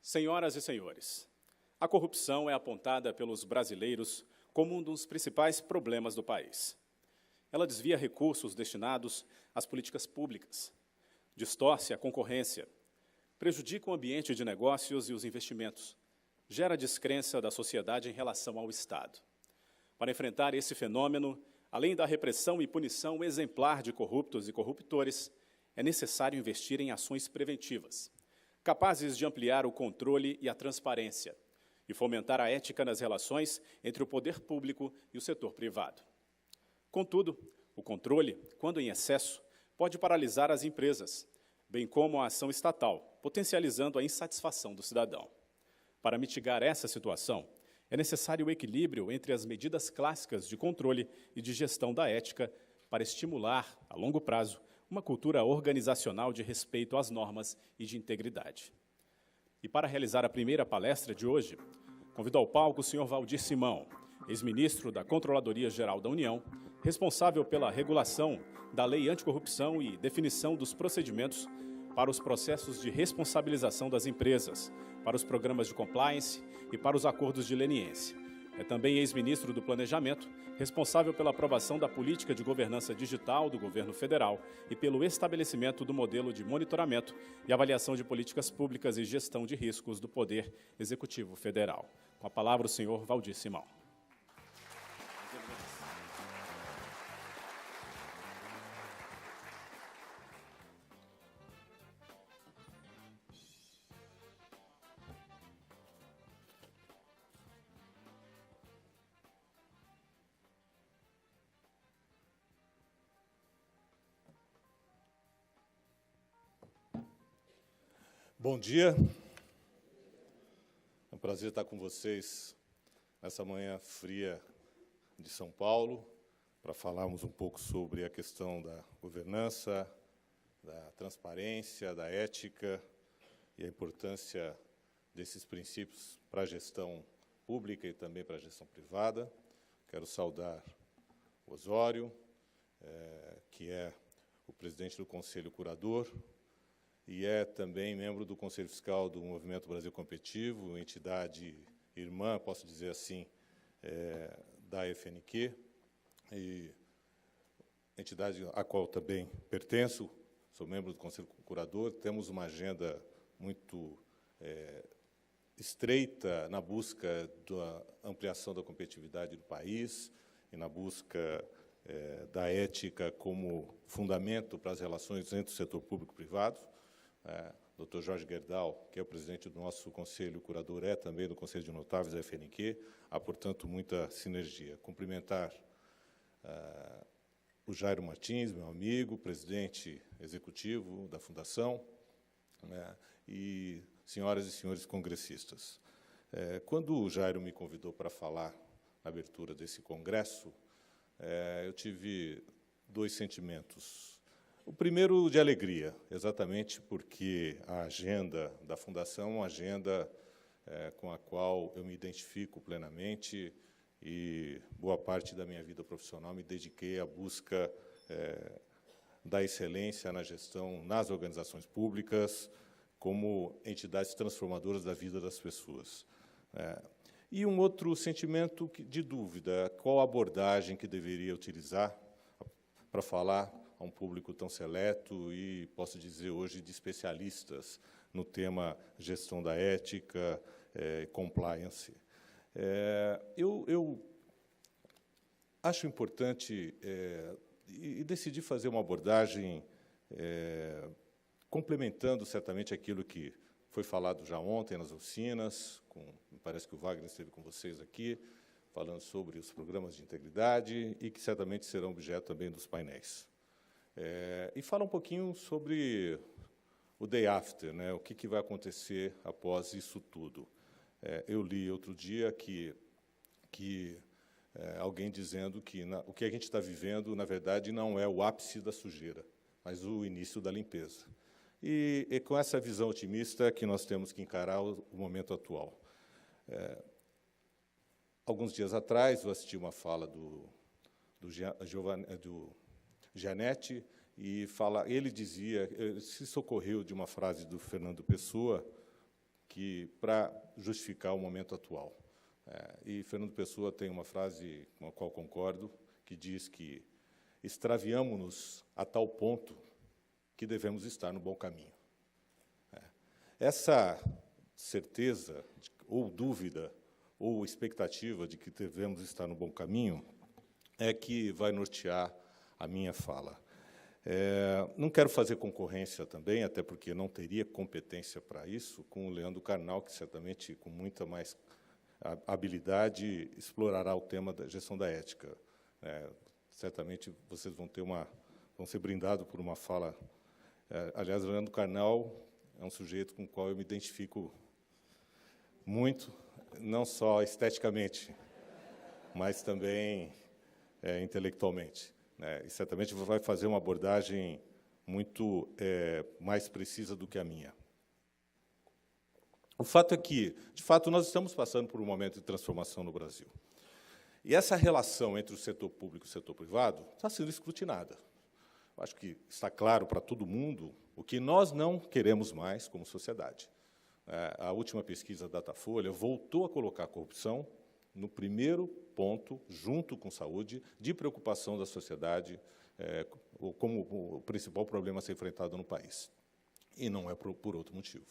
Senhoras e senhores, a corrupção é apontada pelos brasileiros como um dos principais problemas do país. Ela desvia recursos destinados às políticas públicas, distorce a concorrência, prejudica o ambiente de negócios e os investimentos, gera descrença da sociedade em relação ao Estado. Para enfrentar esse fenômeno, além da repressão e punição exemplar de corruptos e corruptores, é necessário investir em ações preventivas, capazes de ampliar o controle e a transparência e fomentar a ética nas relações entre o poder público e o setor privado. Contudo, o controle, quando em excesso, pode paralisar as empresas, bem como a ação estatal, potencializando a insatisfação do cidadão. Para mitigar essa situação, é necessário o equilíbrio entre as medidas clássicas de controle e de gestão da ética para estimular, a longo prazo, uma cultura organizacional de respeito às normas e de integridade. E para realizar a primeira palestra de hoje, convido ao palco o senhor Valdir Simão, ex-ministro da Controladoria Geral da União, responsável pela regulação da Lei Anticorrupção e definição dos procedimentos para os processos de responsabilização das empresas, para os programas de compliance e para os acordos de leniência. É também ex-ministro do Planejamento, responsável pela aprovação da política de governança digital do governo federal e pelo estabelecimento do modelo de monitoramento e avaliação de políticas públicas e gestão de riscos do Poder Executivo Federal. Com a palavra, o senhor Valdir Simão. Bom dia, é um prazer estar com vocês nessa manhã fria de São Paulo, para falarmos um pouco sobre a questão da governança, da transparência, da ética e a importância desses princípios para a gestão pública e também para a gestão privada. Quero saudar o Osório, que é o presidente do Conselho Curador, e é também membro do Conselho Fiscal do Movimento Brasil Competitivo, entidade irmã, posso dizer assim, da FNQ, e entidade à qual também pertenço, sou membro do Conselho Curador. Temos uma agenda muito estreita na busca da ampliação da competitividade do país e na busca da ética como fundamento para as relações entre o setor público e privado. Dr. Jorge Gerdau, que é o presidente do nosso Conselho Curador, é também do Conselho de Notáveis da FNQ, há, portanto, muita sinergia. Cumprimentar o Jairo Martins, meu amigo, presidente executivo da Fundação, e senhoras e senhores congressistas. Quando o Jairo me convidou para falar na abertura desse congresso, eu tive dois sentimentos. O primeiro, de alegria, exatamente porque a agenda da Fundação é uma agenda com a qual eu me identifico plenamente e boa parte da minha vida profissional me dediquei à busca da excelência na gestão nas organizações públicas como entidades transformadoras da vida das pessoas. E um outro sentimento de dúvida, qual abordagem que deveria utilizar para falar a um público tão seleto e, posso dizer hoje, de especialistas no tema gestão da ética, compliance. Eu acho importante e decidi fazer uma abordagem complementando certamente aquilo que foi falado já ontem nas oficinas, me parece que o Wagner esteve com vocês aqui, falando sobre os programas de integridade e que certamente serão objeto também dos painéis. E fala um pouquinho sobre o day after, né? O que vai acontecer após isso tudo. Eu li outro dia que alguém dizendo que o que a gente está vivendo, na verdade, não é o ápice da sujeira, mas o início da limpeza. E com essa visão otimista que nós temos que encarar o momento atual. Alguns dias atrás, eu assisti uma fala do Gianetti, e ele dizia, se socorreu de uma frase do Fernando Pessoa, para justificar o momento atual. E Fernando Pessoa tem uma frase com a qual concordo, que diz que extraviamo-nos a tal ponto que devemos estar no bom caminho. Essa certeza, ou dúvida, ou expectativa de que devemos estar no bom caminho, é que vai nortear a minha fala. Não quero fazer concorrência também, até porque não teria competência para isso, com o Leandro Carnal, que certamente, com muita mais habilidade, explorará o tema da gestão da ética. Certamente vocês vão ser brindados por uma fala. Aliás, o Leandro Carnal é um sujeito com o qual eu me identifico muito, não só esteticamente, mas também intelectualmente. E certamente vai fazer uma abordagem muito mais precisa do que a minha. O fato é que, de fato, nós estamos passando por um momento de transformação no Brasil. E essa relação entre o setor público e o setor privado está sendo escrutinada. Eu acho que está claro para todo mundo o que nós não queremos mais como sociedade. A última pesquisa da Datafolha voltou a colocar a corrupção no primeiro ponto, junto com saúde, de preocupação da sociedade, como o principal problema a ser enfrentado no país. E não é por outro motivo.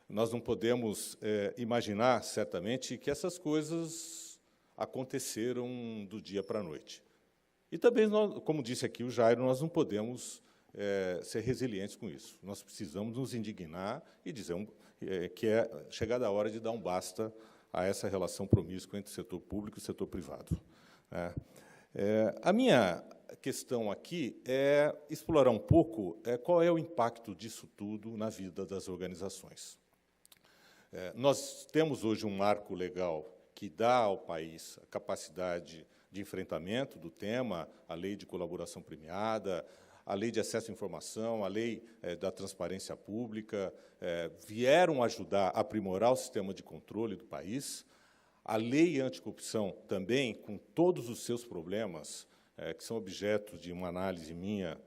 Nós não podemos imaginar, certamente, que essas coisas aconteceram do dia para a noite. E também, como disse aqui o Jairo, nós não podemos ser resilientes com isso. Nós precisamos nos indignar e dizer que é chegada a hora de dar um basta a essa relação promíscua entre o setor público e o setor privado. A minha questão aqui é explorar um pouco qual é o impacto disso tudo na vida das organizações. Nós temos hoje um marco legal que dá ao país a capacidade de enfrentamento do tema, a lei de colaboração premiada, a lei de acesso à informação, a lei da transparência pública, vieram ajudar a aprimorar o sistema de controle do país. A lei anticorrupção também, com todos os seus problemas, que são objeto de uma análise minha,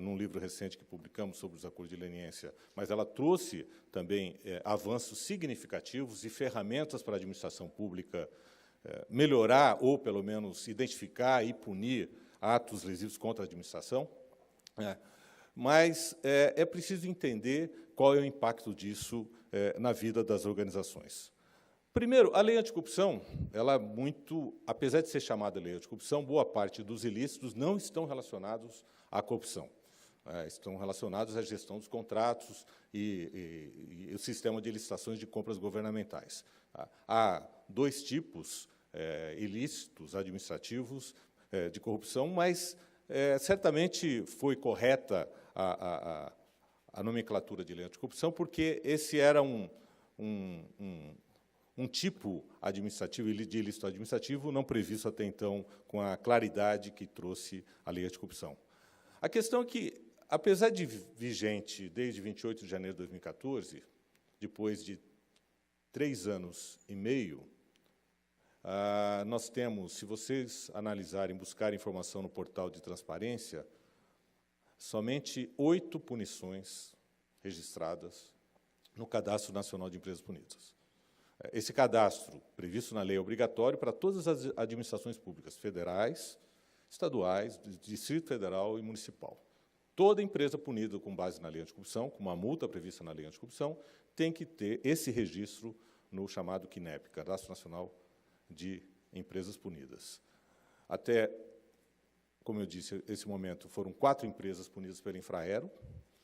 num livro recente que publicamos sobre os acordos de leniência, mas ela trouxe também avanços significativos e ferramentas para a administração pública melhorar ou, pelo menos, identificar e punir atos lesivos contra a administração. Mas é preciso entender qual é o impacto disso na vida das organizações. Primeiro, a lei anticorrupção, ela apesar de ser chamada lei anticorrupção, boa parte dos ilícitos não estão relacionados à corrupção. Estão relacionados à gestão dos contratos e o sistema de licitações de compras governamentais. Há dois tipos ilícitos administrativos de corrupção, mas certamente foi correta a nomenclatura de lei anticorrupção, porque esse era um tipo administrativo, de ilícito administrativo, não previsto até então com a claridade que trouxe a lei anticorrupção. A questão é que, apesar de vigente desde 28 de janeiro de 2014, depois de 3 anos e meio, nós temos, se vocês analisarem, buscarem informação no portal de transparência, somente 8 punições registradas no Cadastro Nacional de Empresas Punidas. Esse cadastro, previsto na lei, é obrigatório para todas as administrações públicas, federais, estaduais, Distrito Federal e municipal. Toda empresa punida com base na lei anticorrupção, com uma multa prevista na lei anticorrupção, tem que ter esse registro no chamado CNEP, Cadastro Nacional de Empresas Punidas. Até, como eu disse, esse momento foram 4 empresas punidas pela Infraero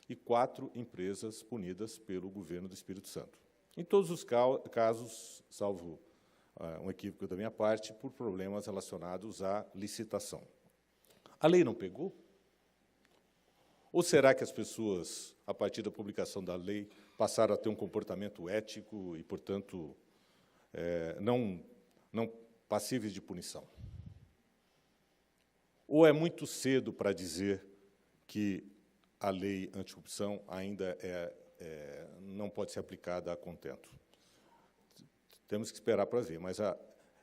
e 4 empresas punidas pelo governo do Espírito Santo. Em todos os casos, salvo um equívoco da minha parte, por problemas relacionados à licitação. A lei não pegou? Ou será que as pessoas, a partir da publicação da lei, passaram a ter um comportamento ético e, portanto, não passíveis de punição? Ou é muito cedo para dizer que a lei anticorrupção ainda não pode ser aplicada a contento? Temos que esperar para ver, mas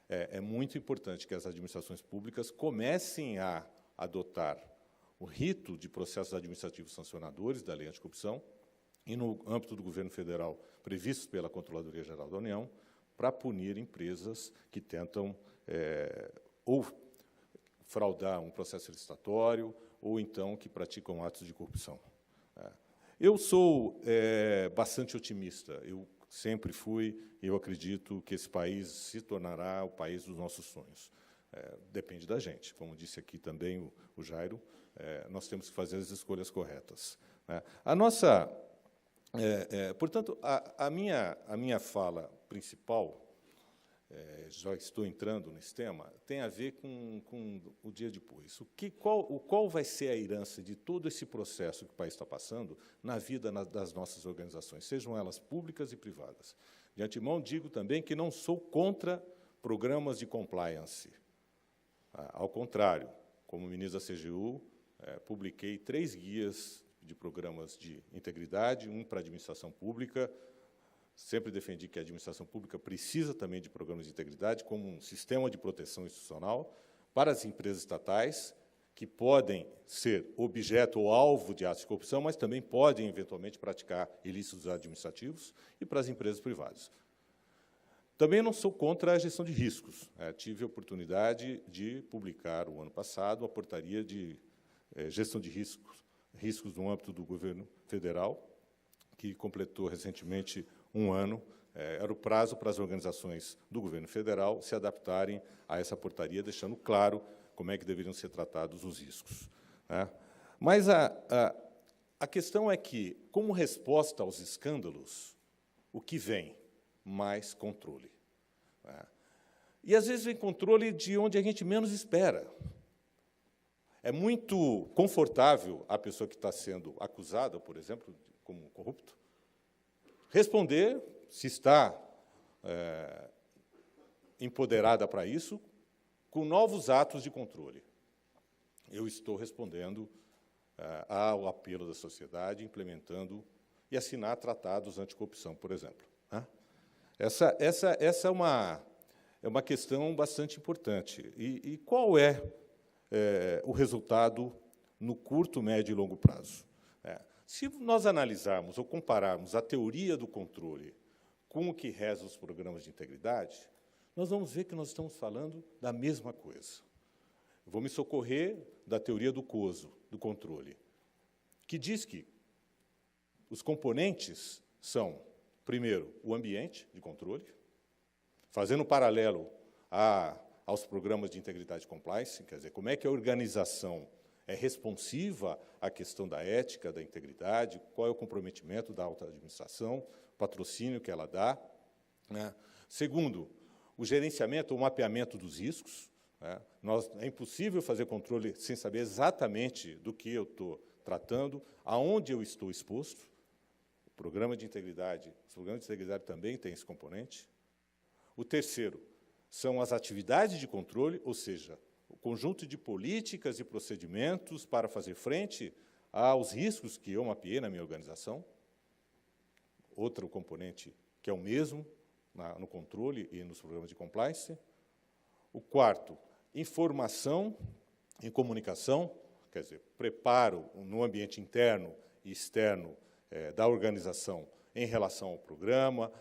é muito importante que as administrações públicas comecem a adotar o rito de processos administrativos sancionadores da lei anticorrupção e, no âmbito do governo federal, previstos pela Controladoria Geral da União, para punir empresas que tentam ou fraudar um processo licitatório ou, então, que praticam atos de corrupção. Eu sou bastante otimista. Eu sempre fui e eu acredito que esse país se tornará o país dos nossos sonhos. Depende da gente. Como disse aqui também o Jairo, nós temos que fazer as escolhas corretas. A nossa... portanto, a minha fala principal, já estou entrando nesse tema, tem a ver com o dia depois. Qual vai ser a herança de todo esse processo que o país está passando na vida das nossas organizações, sejam elas públicas e privadas? De antemão, digo também que não sou contra programas de compliance. Ao contrário, como ministro da CGU, publiquei 3 guias de programas de integridade, um para a administração pública. Sempre defendi que a administração pública precisa também de programas de integridade como um sistema de proteção institucional para as empresas estatais, que podem ser objeto ou alvo de atos de corrupção, mas também podem, eventualmente, praticar ilícitos administrativos, e para as empresas privadas. Também não sou contra a gestão de riscos. Tive a oportunidade de publicar, o ano passado, a portaria de gestão de riscos no âmbito do governo federal, que completou recentemente 1 ano. Era o prazo para as organizações do governo federal se adaptarem a essa portaria, deixando claro como é que deveriam ser tratados os riscos. Mas a questão é que, como resposta aos escândalos, o que vem? Mais controle. E, às vezes, vem controle de onde a gente menos espera. É muito confortável a pessoa que está sendo acusada, por exemplo, como corrupto, responder, se está empoderada para isso, com novos atos de controle. Eu estou respondendo ao apelo da sociedade, implementando e assinar tratados anticorrupção, por exemplo. Essa é uma questão bastante importante. E qual é o resultado no curto, médio e longo prazo? Se nós analisarmos ou compararmos a teoria do controle com o que reza os programas de integridade, nós vamos ver que nós estamos falando da mesma coisa. Eu vou me socorrer da teoria do COSO, do controle, que diz que os componentes são, primeiro, o ambiente de controle, fazendo um paralelo aos programas de integridade e compliance, quer dizer, como é que a organização é responsiva à questão da ética, da integridade, qual é o comprometimento da alta administração, o patrocínio que ela dá. Segundo, o gerenciamento ou mapeamento dos riscos. É impossível fazer controle sem saber exatamente do que eu estou tratando, aonde eu estou exposto. Os programas de integridade também têm esse componente. O terceiro são as atividades de controle, ou seja, o conjunto de políticas e procedimentos para fazer frente aos riscos que eu mapeei na minha organização. Outro componente que é o mesmo no controle e nos programas de compliance. O quarto, informação e comunicação, quer dizer, preparo no ambiente interno e externo da organização em relação ao programa,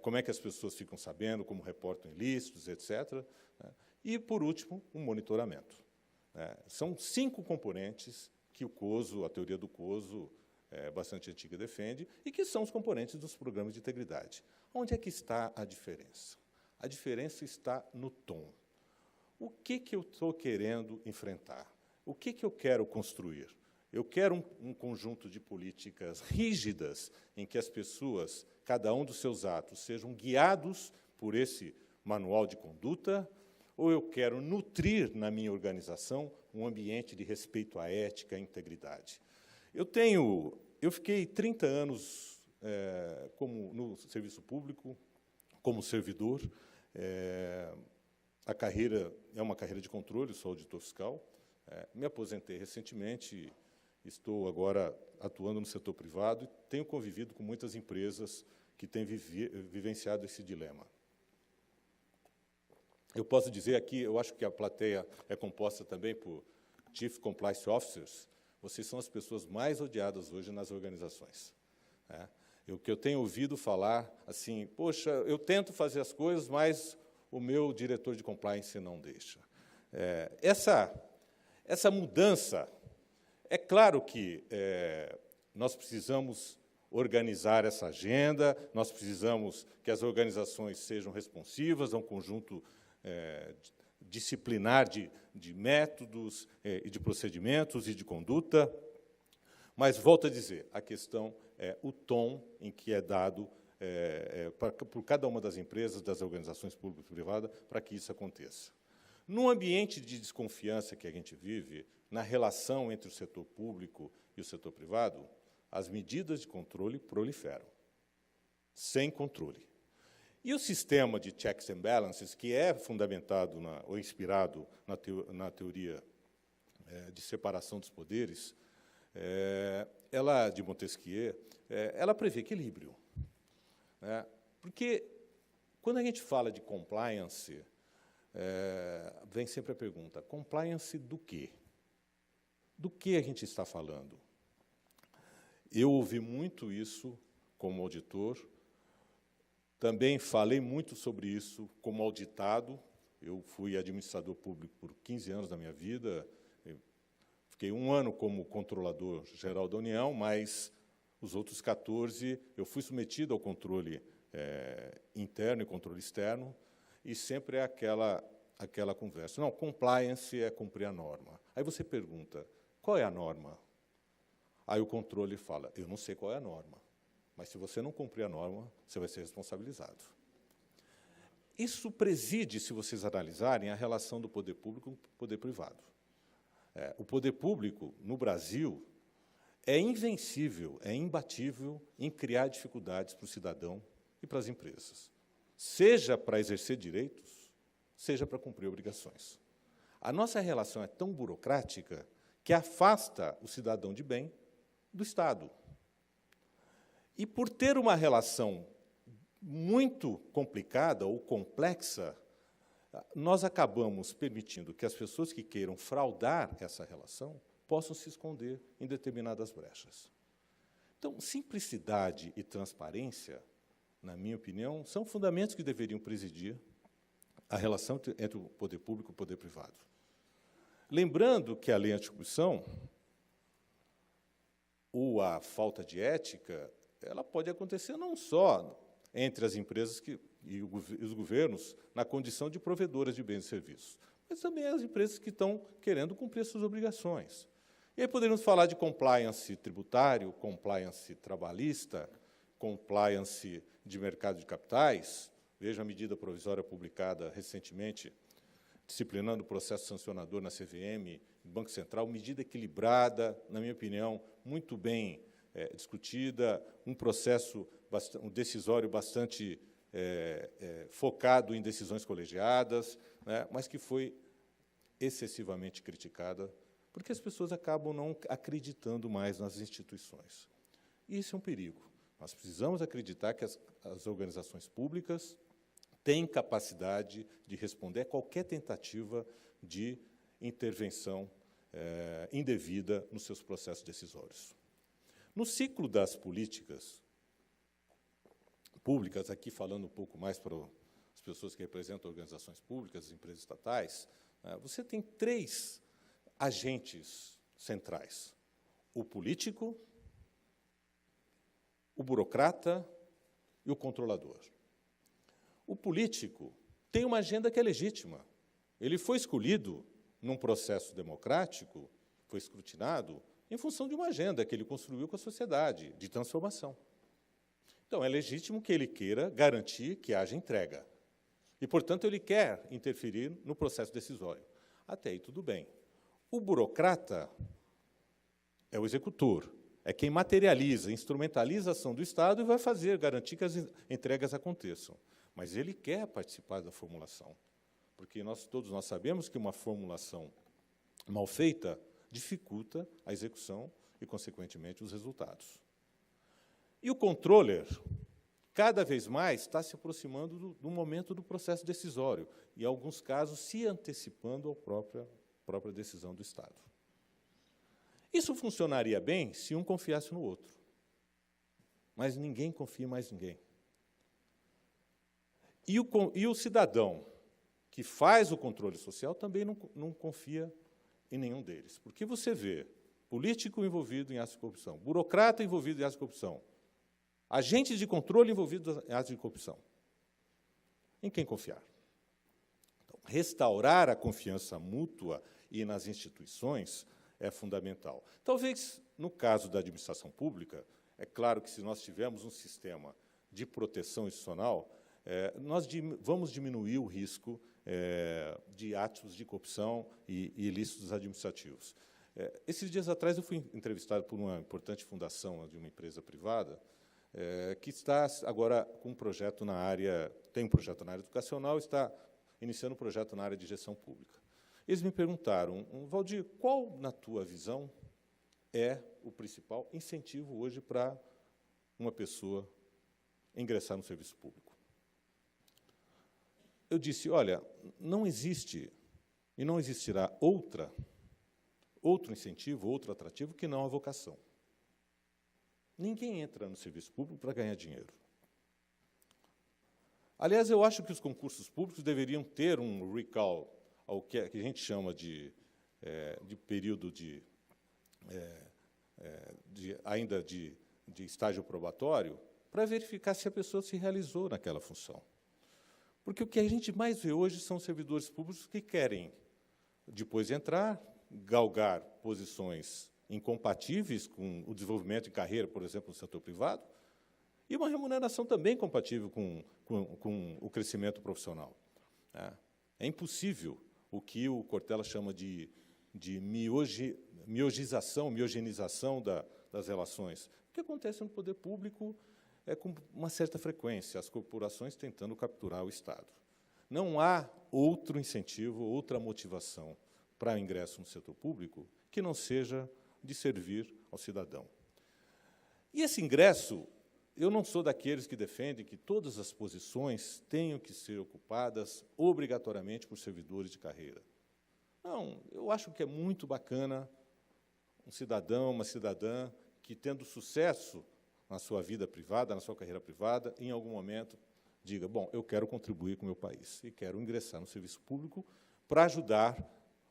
como é que as pessoas ficam sabendo, como reportam ilícitos, etc. E, por último, o monitoramento. São 5 componentes que o COSO, a teoria do COSO, bastante antiga, defende, e que são os componentes dos programas de integridade. Onde é que está a diferença? A diferença está no tom. O que eu estou querendo enfrentar? O que eu quero construir? Eu quero um conjunto de políticas rígidas em que as pessoas, cada um dos seus atos, sejam guiados por esse manual de conduta, ou eu quero nutrir na minha organização um ambiente de respeito à ética e à integridade? Eu fiquei 30 anos no serviço público, como servidor. A carreira é uma carreira de controle, sou auditor fiscal. Me aposentei recentemente, estou agora atuando no setor privado e tenho convivido com muitas empresas que têm vivenciado esse dilema. Eu posso dizer aqui, eu acho que a plateia é composta também por Chief Compliance Officers. Vocês são as pessoas mais odiadas hoje nas organizações. né? O que eu tenho ouvido falar, assim, poxa, eu tento fazer as coisas, mas o meu diretor de compliance não deixa. Essa mudança, é claro que nós precisamos organizar essa agenda, nós precisamos que as organizações sejam responsivas a um conjunto disciplinar de métodos e de procedimentos e de conduta, mas, volto a dizer, a questão é o tom em que é dado por cada uma das empresas, das organizações públicas e privadas, para que isso aconteça. Num ambiente de desconfiança que a gente vive, na relação entre o setor público e o setor privado, as medidas de controle proliferam, sem controle. E o sistema de checks and balances, que é fundamentado ou inspirado na teoria de separação dos poderes, ela, de Montesquieu, ela prevê equilíbrio, né? Porque, quando a gente fala de compliance, vem sempre a pergunta, compliance do quê? Do que a gente está falando? Eu ouvi muito isso como auditor, também falei muito sobre isso como auditado. Eu fui administrador público por 15 anos da minha vida, fiquei 1 ano como controlador-geral da União, mas os outros 14 eu fui submetido ao controle interno e controle externo, e sempre é aquela conversa. Não, compliance é cumprir a norma. Aí você pergunta, qual é a norma? Aí o controle fala, eu não sei qual é a norma, mas se você não cumprir a norma, você vai ser responsabilizado. Isso preside, se vocês analisarem, a relação do poder público com o poder privado. O poder público, no Brasil, é invencível, é imbatível em criar dificuldades para o cidadão e para as empresas, seja para exercer direitos, seja para cumprir obrigações. A nossa relação é tão burocrática que afasta o cidadão de bem do Estado. E, por ter uma relação muito complicada ou complexa, nós acabamos permitindo que as pessoas que queiram fraudar essa relação possam se esconder em determinadas brechas. Então, simplicidade e transparência, na minha opinião, são fundamentos que deveriam presidir a relação entre o poder público e o poder privado. Lembrando que a lei anticorrupção, ou a falta de ética, ela pode acontecer não só entre as empresas e os governos na condição de provedoras de bens e serviços, mas também as empresas que estão querendo cumprir suas obrigações. E aí poderíamos falar de compliance tributário, compliance trabalhista, compliance de mercado de capitais. Veja a medida provisória publicada recentemente, disciplinando o processo sancionador na CVM, no Banco Central, medida equilibrada, na minha opinião, muito bem discutida, um processo, um decisório bastante focado em decisões colegiadas, né, mas que foi excessivamente criticada, porque as pessoas acabam não acreditando mais nas instituições. E isso é um perigo. Nós precisamos acreditar que as organizações públicas têm capacidade de responder a qualquer tentativa de intervenção indevida nos seus processos decisórios. No ciclo das políticas públicas, aqui falando um pouco mais para as pessoas que representam organizações públicas, as empresas estatais, você tem 3 agentes centrais: o político, o burocrata e o controlador. O político tem uma agenda que é legítima. Ele foi escolhido num processo democrático, foi escrutinado em função de uma agenda que ele construiu com a sociedade, de transformação. Então, é legítimo que ele queira garantir que haja entrega. E, portanto, ele quer interferir no processo decisório. Até aí, tudo bem. O burocrata é o executor, é quem materializa, instrumentaliza a ação do Estado e vai garantir que as entregas aconteçam. Mas ele quer participar da formulação, porque todos nós sabemos que uma formulação mal feita dificulta a execução e, consequentemente, os resultados. E o controller, cada vez mais, está se aproximando do momento do processo decisório, e, em alguns casos, se antecipando à própria decisão do Estado. Isso funcionaria bem se um confiasse no outro. mas ninguém confia em mais ninguém. E o cidadão que faz o controle social também não confia em nenhum deles. Porque você vê político envolvido em atos de corrupção, burocrata envolvido em atos de corrupção, agentes de controle envolvidos em atos de corrupção. Em quem confiar? Então, restaurar a confiança mútua e nas instituições é fundamental. Talvez, no caso da administração pública, é claro que, se nós tivermos um sistema de proteção institucional, nós vamos diminuir o risco de atos de corrupção e ilícitos administrativos. Esses dias atrás, eu fui entrevistado por uma importante fundação de uma empresa privada, que está agora com um projeto na área, tem um projeto na área educacional, está iniciando um projeto na área de gestão pública. Eles me perguntaram, Valdir, qual, na tua visão, é o principal incentivo hoje para uma pessoa ingressar no serviço público? Eu disse, olha, não existe e não existirá outro incentivo, outro atrativo, que não a vocação. Ninguém entra no serviço público para ganhar dinheiro. Aliás, eu acho que os concursos públicos deveriam ter um recall, ao que a gente chama de período ainda de estágio probatório, para verificar se a pessoa se realizou naquela função. Porque o que a gente mais vê hoje são servidores públicos que querem, depois de entrar, galgar posições incompatíveis com o desenvolvimento de carreira, por exemplo, no setor privado, e uma remuneração também compatível com o crescimento profissional. É impossível o que o Cortella chama de miogenização das relações. O que acontece no poder público é com uma certa frequência, as corporações tentando capturar o Estado. Não há outro incentivo, outra motivação para o ingresso no setor público que não seja de servir ao cidadão. E esse ingresso, eu não sou daqueles que defendem que todas as posições tenham que ser ocupadas obrigatoriamente por servidores de carreira. Não, eu acho que é muito bacana um cidadão, uma cidadã que, tendo sucesso na sua vida privada, na sua carreira privada, em algum momento diga, bom, eu quero contribuir com o meu país e quero ingressar no serviço público para ajudar,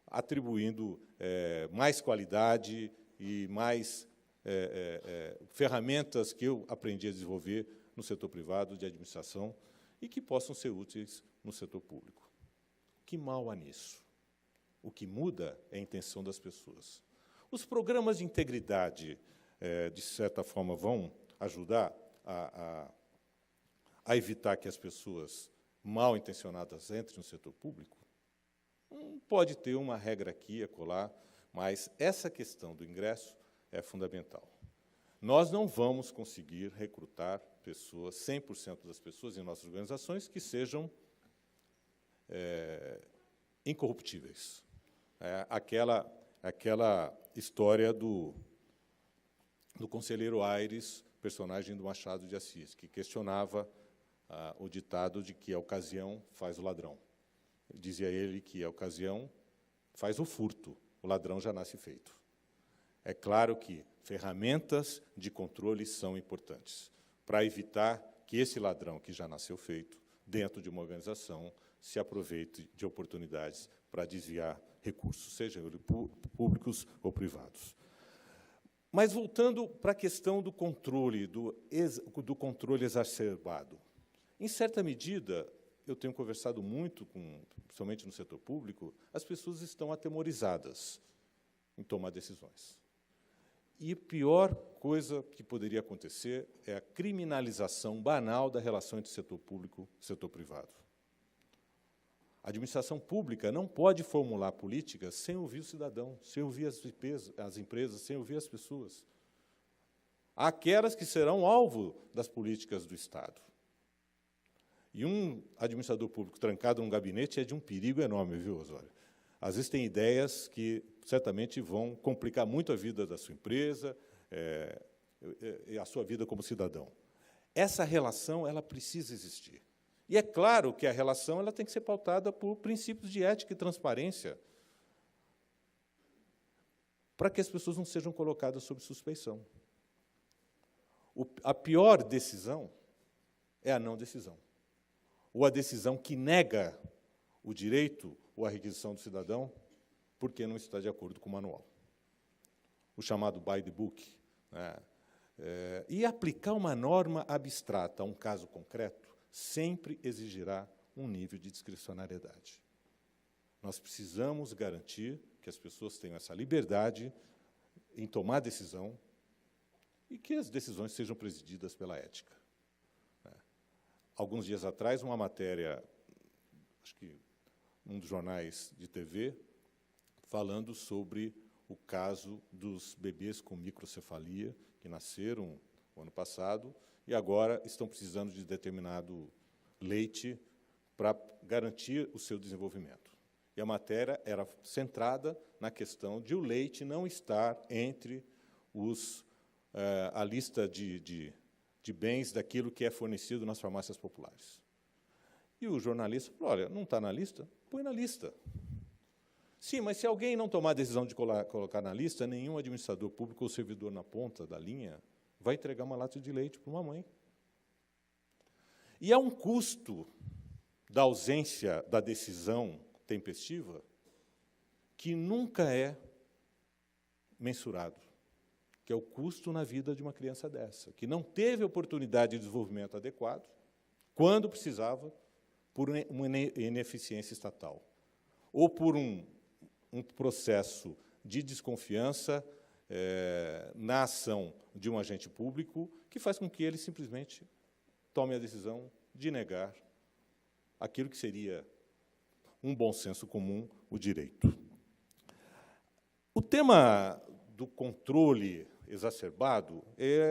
atribuindo mais qualidade e mais ferramentas que eu aprendi a desenvolver no setor privado de administração e que possam ser úteis no setor público. Que mal há nisso? O que muda é a intenção das pessoas. Os programas de integridade, de certa forma, vão ajudar a evitar que as pessoas mal intencionadas entrem no setor público? Pode ter uma regra aqui, acolá, mas essa questão do ingresso é fundamental. Nós não vamos conseguir recrutar pessoas, 100% das pessoas em nossas organizações, que sejam incorruptíveis. Aquela história do conselheiro Aires, personagem do Machado de Assis, que questionava o ditado de que a ocasião faz o ladrão. Dizia ele que a ocasião faz o furto, o ladrão já nasce feito. É claro que ferramentas de controle são importantes para evitar que esse ladrão, que já nasceu feito, dentro de uma organização, se aproveite de oportunidades para desviar recursos, sejam públicos ou privados. Mas, voltando para a questão do controle, do controle exacerbado, em certa medida, eu tenho conversado muito, principalmente no setor público, as pessoas estão atemorizadas em tomar decisões. E a pior coisa que poderia acontecer é a criminalização banal da relação entre setor público e setor privado. A administração pública não pode formular políticas sem ouvir o cidadão, sem ouvir as empresas, sem ouvir as pessoas. Há aquelas que serão alvo das políticas do Estado. E um administrador público trancado num gabinete é de um perigo enorme, viu, Osório? Às vezes tem ideias que certamente vão complicar muito a vida da sua empresa, a sua vida como cidadão. Essa relação ela precisa existir. E é claro que a relação ela tem que ser pautada por princípios de ética e transparência, para que as pessoas não sejam colocadas sob suspeição. A pior decisão é a não decisão, ou a decisão que nega o direito ou a requisição do cidadão porque não está de acordo com o manual, o chamado by the book, né? E aplicar uma norma abstrata a um caso concreto sempre exigirá um nível de discricionariedade. Nós precisamos garantir que as pessoas tenham essa liberdade em tomar decisão e que as decisões sejam presididas pela ética. Alguns dias atrás, uma matéria, acho que um dos jornais de TV, falando sobre o caso dos bebês com microcefalia, que nasceram no ano passado e agora estão precisando de determinado leite para garantir o seu desenvolvimento. E a matéria era centrada na questão de o leite não estar entre a lista de bens daquilo que é fornecido nas farmácias populares. E o jornalista falou, olha, não está na lista? Põe na lista. Sim, mas se alguém não tomar a decisão de colocar na lista, nenhum administrador público ou servidor na ponta da linha vai entregar uma lata de leite para uma mãe. E há um custo da ausência da decisão tempestiva que nunca é mensurado, que é o custo na vida de uma criança dessa, que não teve oportunidade de desenvolvimento adequado, quando precisava, por uma ineficiência estatal, ou por um processo de desconfiança na ação de um agente público que faz com que ele simplesmente tome a decisão de negar aquilo que seria um bom senso comum, o direito. O tema do controle exacerbado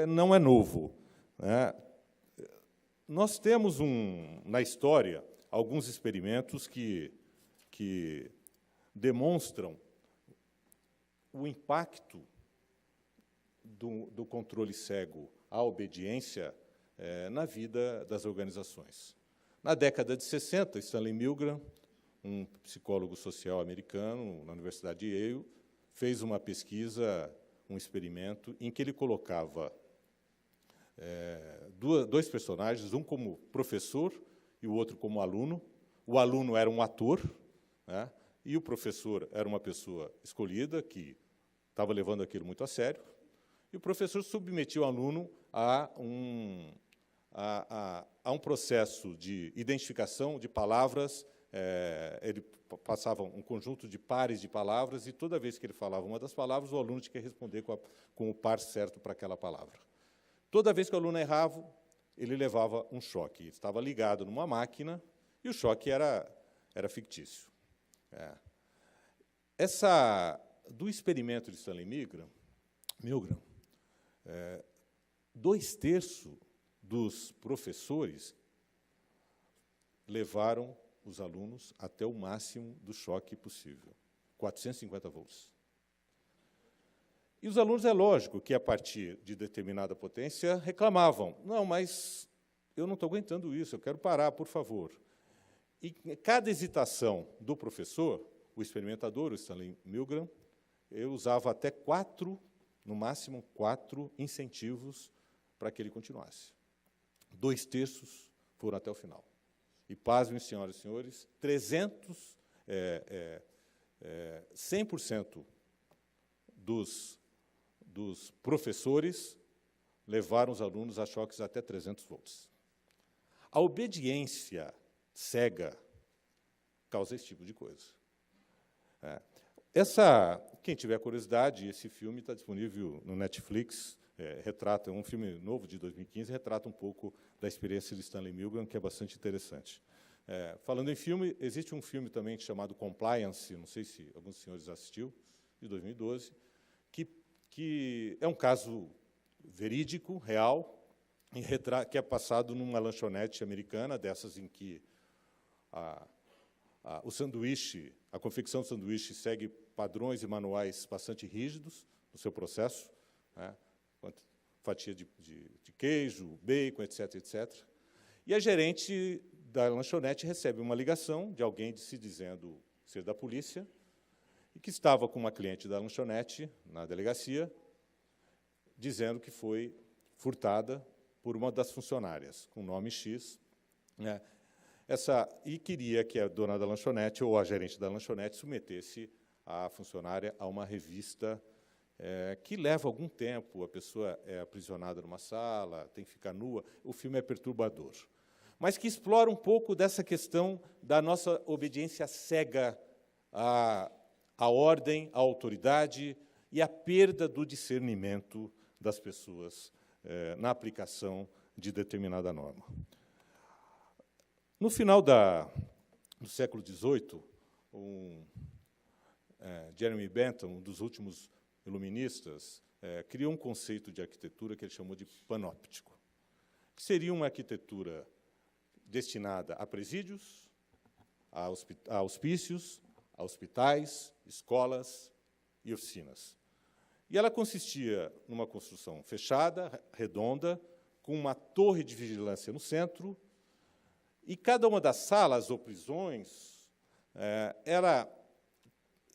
não é novo, né? Nós temos, na história, alguns experimentos que demonstram o impacto do controle cego à obediência na vida das organizações. Na década de 60, Stanley Milgram, um psicólogo social americano na Universidade de Yale, fez uma pesquisa, um experimento, em que ele colocava dois personagens, um como professor e o outro como aluno. O aluno era um ator, né? E o professor era uma pessoa escolhida, que estava levando aquilo muito a sério, e o professor submetia o aluno a um processo de identificação de palavras. Ele passava um conjunto de pares de palavras, e toda vez que ele falava uma das palavras, o aluno tinha que responder com o par certo para aquela palavra. Toda vez que o aluno errava, ele levava um choque. Estava ligado numa máquina, e o choque era fictício. Do experimento de Stanley Milgram, 2/3 dos professores levaram os alunos até o máximo do choque possível, 450 volts. E os alunos, é lógico que, a partir de determinada potência, reclamavam. Não, mas eu não estou aguentando isso, eu quero parar, por favor. E cada hesitação do professor, o experimentador, o Stanley Milgram, eu usava até 4, no máximo 4 incentivos para que ele continuasse. 2/3 foram até o final. E, pasmem, senhoras e senhores, 100% dos professores levaram os alunos a choques até 300 volts. A obediência cega causa esse tipo de coisa. Quem tiver curiosidade, esse filme está disponível no Netflix, retrata, é um filme novo de 2015, retrata um pouco da experiência de Stanley Milgram, que é bastante interessante. Falando em filme, existe um filme também chamado Compliance, não sei se alguns senhores assistiu, de 2012, que é um caso verídico, real, que é passado numa lanchonete americana, dessas em que o sanduíche, a confecção do sanduíche segue padrões e manuais bastante rígidos no seu processo, né? Fatia de queijo, bacon, etc., etc. E a gerente da lanchonete recebe uma ligação de alguém se dizendo ser da polícia e que estava com uma cliente da lanchonete na delegacia, dizendo que foi furtada por uma das funcionárias, com nome X, né? E queria que a dona da lanchonete ou a gerente da lanchonete submetesse a funcionária a uma revista que leva algum tempo, a pessoa é aprisionada numa sala, tem que ficar nua, o filme é perturbador, mas que explora um pouco dessa questão da nossa obediência cega à ordem, à autoridade e à perda do discernimento das pessoas na aplicação de determinada norma. No final do século XVIII, Jeremy Bentham, um dos últimos iluministas, criou um conceito de arquitetura que ele chamou de panóptico, que seria uma arquitetura destinada a presídios, a hospícios, a hospitais, escolas e oficinas. E ela consistia numa construção fechada, redonda, com uma torre de vigilância no centro, e cada uma das salas ou prisões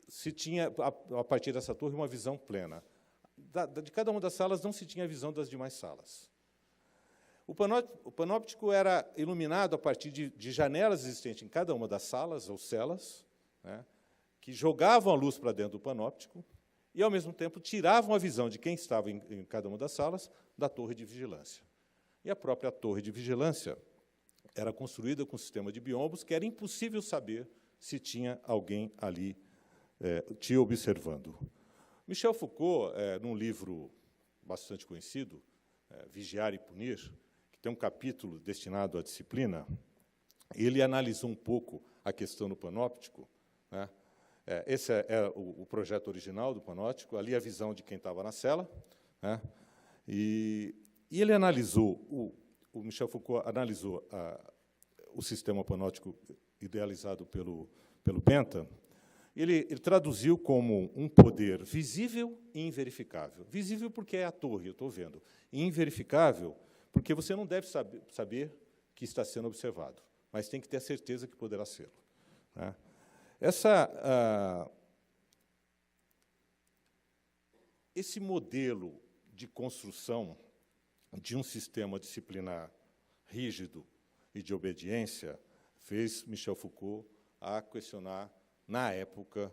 se tinha, a partir dessa torre, uma visão plena. De cada uma das salas não se tinha visão das demais salas. O panóptico era iluminado a partir de janelas existentes em cada uma das salas ou celas, né, que jogavam a luz para dentro do panóptico e, ao mesmo tempo, tiravam a visão de quem estava em cada uma das salas da torre de vigilância. E a própria torre de vigilância era construída com um sistema de biombos que era impossível saber se tinha alguém ali te observando. Michel Foucault, num livro bastante conhecido, Vigiar e Punir, que tem um capítulo destinado à disciplina, ele analisou um pouco a questão do panóptico, né? Esse é o projeto original do panóptico, ali a visão de quem estava na cela, né? E ele analisou, o Michel Foucault analisou o sistema panóptico idealizado pelo Bentham. Ele traduziu como um poder visível e inverificável. Visível porque é a torre, eu estou vendo. E inverificável porque você não deve saber que está sendo observado, mas tem que ter a certeza que poderá ser. Né? Esse modelo de construção de um sistema disciplinar rígido e de obediência fez Michel Foucault a questionar, na época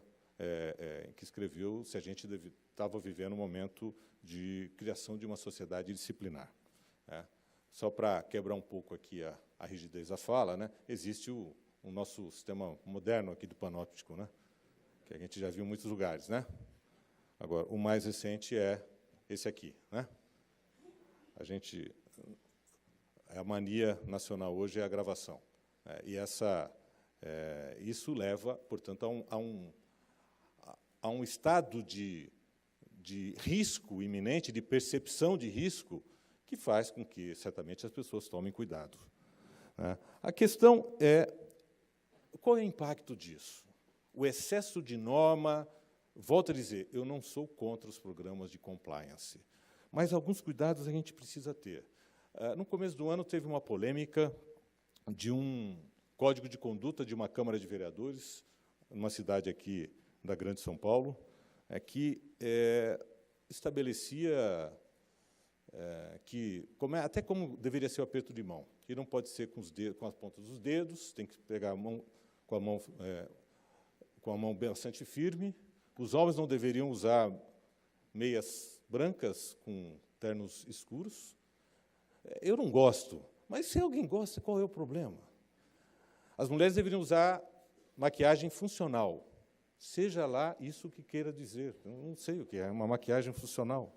em que escreveu, se a gente estava vivendo um momento de criação de uma sociedade disciplinar. Né? Só para quebrar um pouco aqui a rigidez da fala, né, existe o nosso sistema moderno aqui do panóptico, né, que a gente já viu em muitos lugares. Né? Agora, o mais recente é esse aqui. Né? A mania nacional hoje é a gravação. E isso leva, portanto, a um estado de risco iminente, de percepção de risco, que faz com que, certamente, as pessoas tomem cuidado. Né? A questão é, qual é o impacto disso? O excesso de norma, volto a dizer, eu não sou contra os programas de compliance, mas alguns cuidados a gente precisa ter. No começo do ano, teve uma polêmica de um código de conduta de uma Câmara de Vereadores, numa cidade aqui da Grande São Paulo, que estabelecia até como deveria ser o aperto de mão, que não pode ser com as pontas dos dedos, tem que pegar a mão com a mão bastante firme, os homens não deveriam usar meias brancas com ternos escuros. Eu não gosto, mas se alguém gosta, qual é o problema? As mulheres deveriam usar maquiagem funcional, seja lá isso que queira dizer. Eu não sei o que é uma maquiagem funcional.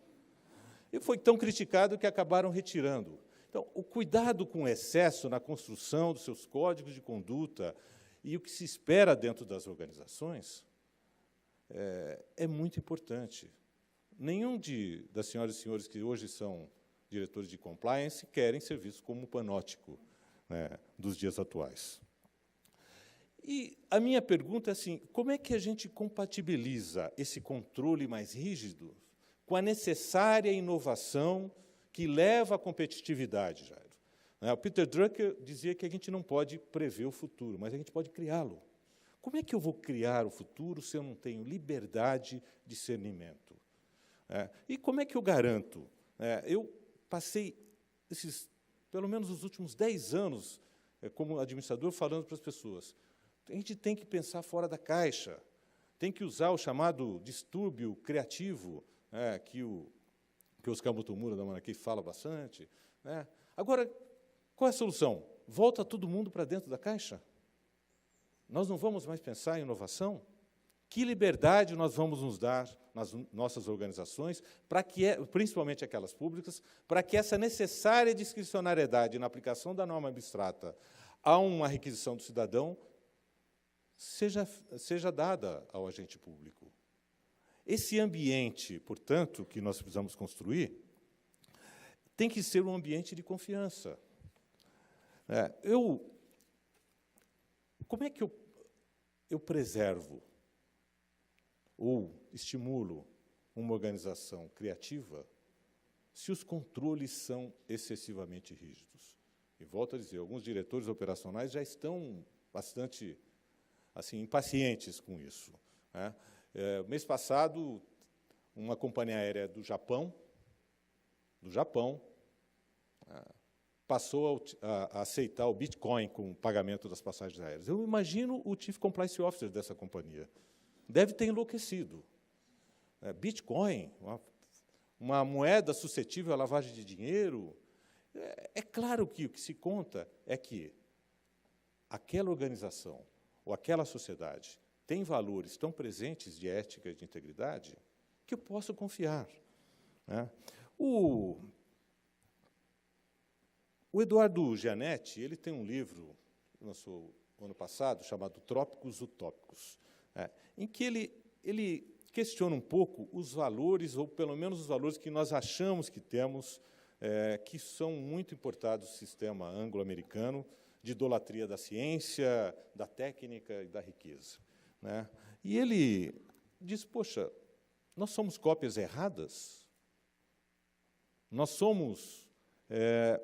E foi tão criticado que acabaram retirando. Então, o cuidado com o excesso na construção dos seus códigos de conduta e o que se espera dentro das organizações é muito importante. Nenhum das senhoras e senhores que hoje são diretores de compliance querem ser vistos como panóptico, né, dos dias atuais. E a minha pergunta é assim, como é que a gente compatibiliza esse controle mais rígido com a necessária inovação que leva à competitividade, Jairo? O Peter Drucker dizia que a gente não pode prever o futuro, mas a gente pode criá-lo. Como é que eu vou criar o futuro se eu não tenho liberdade de discernimento? E como é que eu garanto? Eu passei pelo menos os últimos 10 anos, como administrador, falando para as pessoas, a gente tem que pensar fora da caixa, tem que usar o chamado distúrbio criativo, que o Oscar Mutumura da Manaqui fala bastante. Né? Agora, qual é a solução? Volta todo mundo para dentro da caixa? Nós não vamos mais pensar em inovação? Que liberdade nós vamos nos dar nas nossas organizações, para que, principalmente aquelas públicas, para que essa necessária discricionariedade na aplicação da norma abstrata a uma requisição do cidadão seja dada ao agente público? Esse ambiente, portanto, que nós precisamos construir, tem que ser um ambiente de confiança. Como é que eu preservo ou estimulo uma organização criativa se os controles são excessivamente rígidos? E volto a dizer, alguns diretores operacionais já estão bastante impacientes com isso. Né? Mês passado, uma companhia aérea do Japão, passou a aceitar o Bitcoin com o pagamento das passagens aéreas. Eu imagino o Chief Compliance Officer dessa companhia. Deve ter enlouquecido. Bitcoin, uma moeda suscetível à lavagem de dinheiro. É claro que o que se conta é que aquela organização ou aquela sociedade tem valores tão presentes de ética e de integridade que eu posso confiar. Né? O Eduardo Gianetti, ele tem um livro, que lançou no ano passado, chamado Trópicos Utópicos, em que ele questiona um pouco os valores, ou pelo menos os valores que nós achamos que temos, que são muito importados do sistema anglo-americano, de idolatria da ciência, da técnica e da riqueza. Né? E ele diz, poxa, nós somos cópias erradas? Nós somos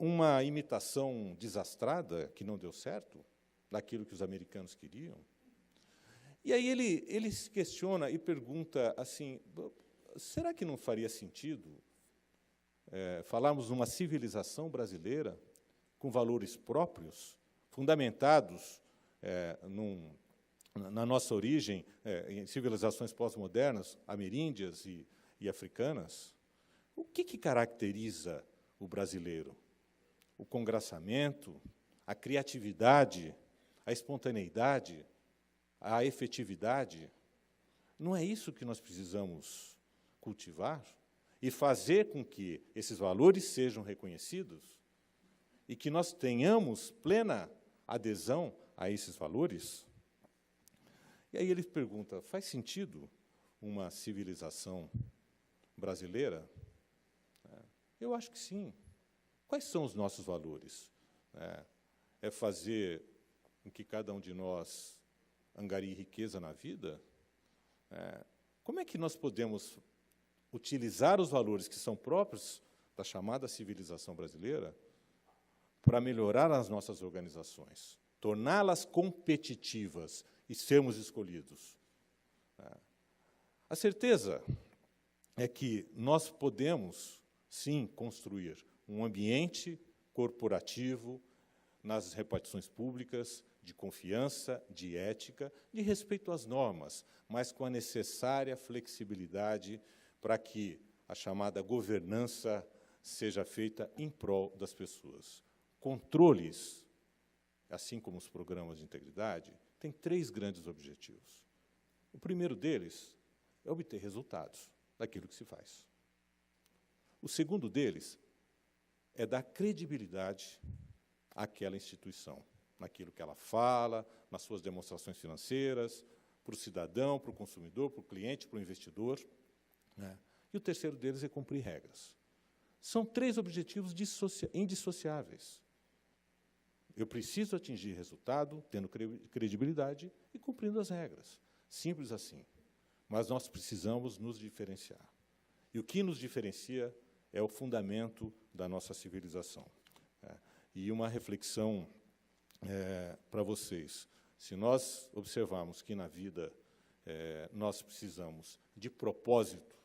uma imitação desastrada, que não deu certo, daquilo que os americanos queriam? E aí ele se questiona e pergunta assim, será que não faria sentido falarmos de uma civilização brasileira com valores próprios, fundamentados na nossa origem, em civilizações pós-modernas, ameríndias e africanas? O que caracteriza o brasileiro? O congraçamento, a criatividade, a espontaneidade, a efetividade? Não é isso que nós precisamos cultivar e fazer com que esses valores sejam reconhecidos e que nós tenhamos plena adesão a esses valores? E aí ele pergunta, faz sentido uma civilização brasileira? Eu acho que sim. Quais são os nossos valores? É fazer com que cada um de nós angarie riqueza na vida? Como é que nós podemos utilizar os valores que são próprios da chamada civilização brasileira para melhorar as nossas organizações, torná-las competitivas e sermos escolhidos? A certeza é que nós podemos, sim, construir um ambiente corporativo nas repartições públicas de confiança, de ética, de respeito às normas, mas com a necessária flexibilidade para que a chamada governança seja feita em prol das pessoas. Controles, assim como os programas de integridade, têm 3 grandes objetivos. O primeiro deles é obter resultados daquilo que se faz. O segundo deles é dar credibilidade àquela instituição, naquilo que ela fala, nas suas demonstrações financeiras, para o cidadão, para o consumidor, para o cliente, para o investidor. Né? E o terceiro deles é cumprir regras. São 3 objetivos indissociáveis. Eu preciso atingir resultado, tendo credibilidade e cumprindo as regras. Simples assim. Mas nós precisamos nos diferenciar. E o que nos diferencia é o fundamento da nossa civilização. E uma reflexão para vocês. Se nós observarmos que na vida nós precisamos de propósito,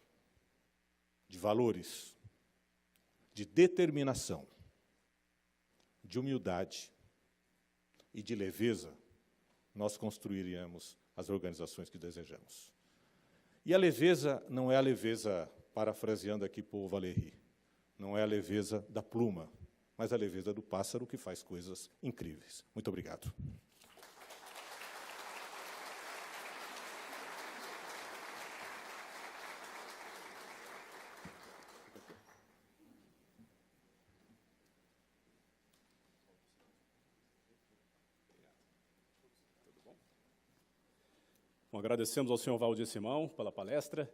de valores, de determinação, de humildade e de leveza, nós construiríamos as organizações que desejamos. E a leveza não é a leveza, parafraseando aqui Paul Valéry, não é a leveza da pluma, mas a leveza do pássaro que faz coisas incríveis. Muito obrigado. Bom, agradecemos ao senhor Valdir Simão pela palestra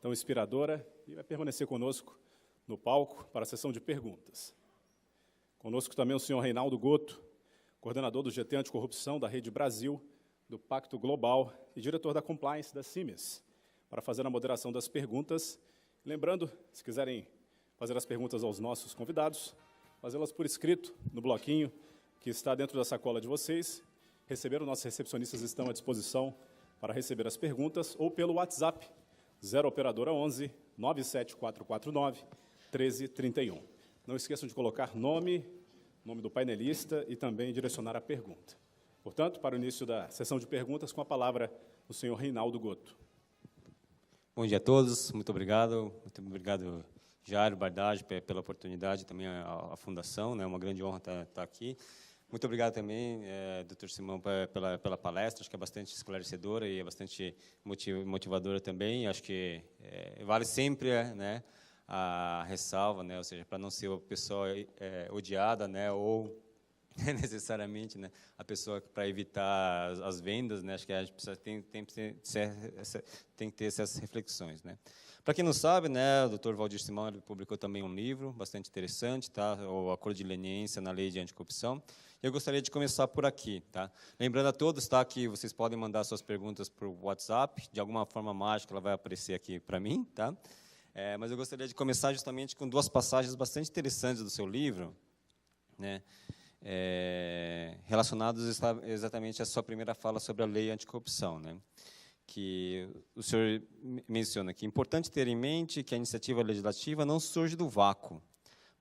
tão inspiradora e vai permanecer conosco no palco para a sessão de perguntas. Conosco também o senhor Reinaldo Gotto, coordenador do GT Anticorrupção da Rede Brasil, do Pacto Global e diretor da Compliance da CIMES, para fazer a moderação das perguntas. Lembrando, se quiserem fazer as perguntas aos nossos convidados, fazê-las por escrito no bloquinho que está dentro da sacola de vocês. Receberam, nossos recepcionistas estão à disposição para receber as perguntas, ou pelo WhatsApp, 0 Operadora 11 97449 1331. Não esqueçam de colocar nome do painelista e também direcionar a pergunta. Portanto, para o início da sessão de perguntas, com a palavra o senhor Reinaldo Gotto. Bom dia a todos, muito obrigado, Jairo, Bardage, pela oportunidade, também a Fundação, né, uma grande honra estar aqui. Muito obrigado também, Dr. Simão, pela palestra, acho que é bastante esclarecedora e é bastante motivadora também. Acho que vale sempre né, a ressalva, né, ou seja, para não ser uma pessoa odiada, né, ou necessariamente, né, a pessoa para evitar as vendas, né, acho que a gente precisa, tem que ter essas reflexões, né. Para quem não sabe, né, o Dr. Valdir Simão ele publicou também um livro bastante interessante, tá, o Acordo de Leniência na Lei de Anticorrupção. Eu gostaria de começar por aqui, tá? Lembrando a todos, tá, que vocês podem mandar suas perguntas por WhatsApp, de alguma forma mágica ela vai aparecer aqui para mim, tá? Mas eu gostaria de começar justamente com duas passagens bastante interessantes do seu livro, né? Relacionados exatamente à sua primeira fala sobre a lei anticorrupção, né? Que o senhor menciona que é importante ter em mente que a iniciativa legislativa não surge do vácuo,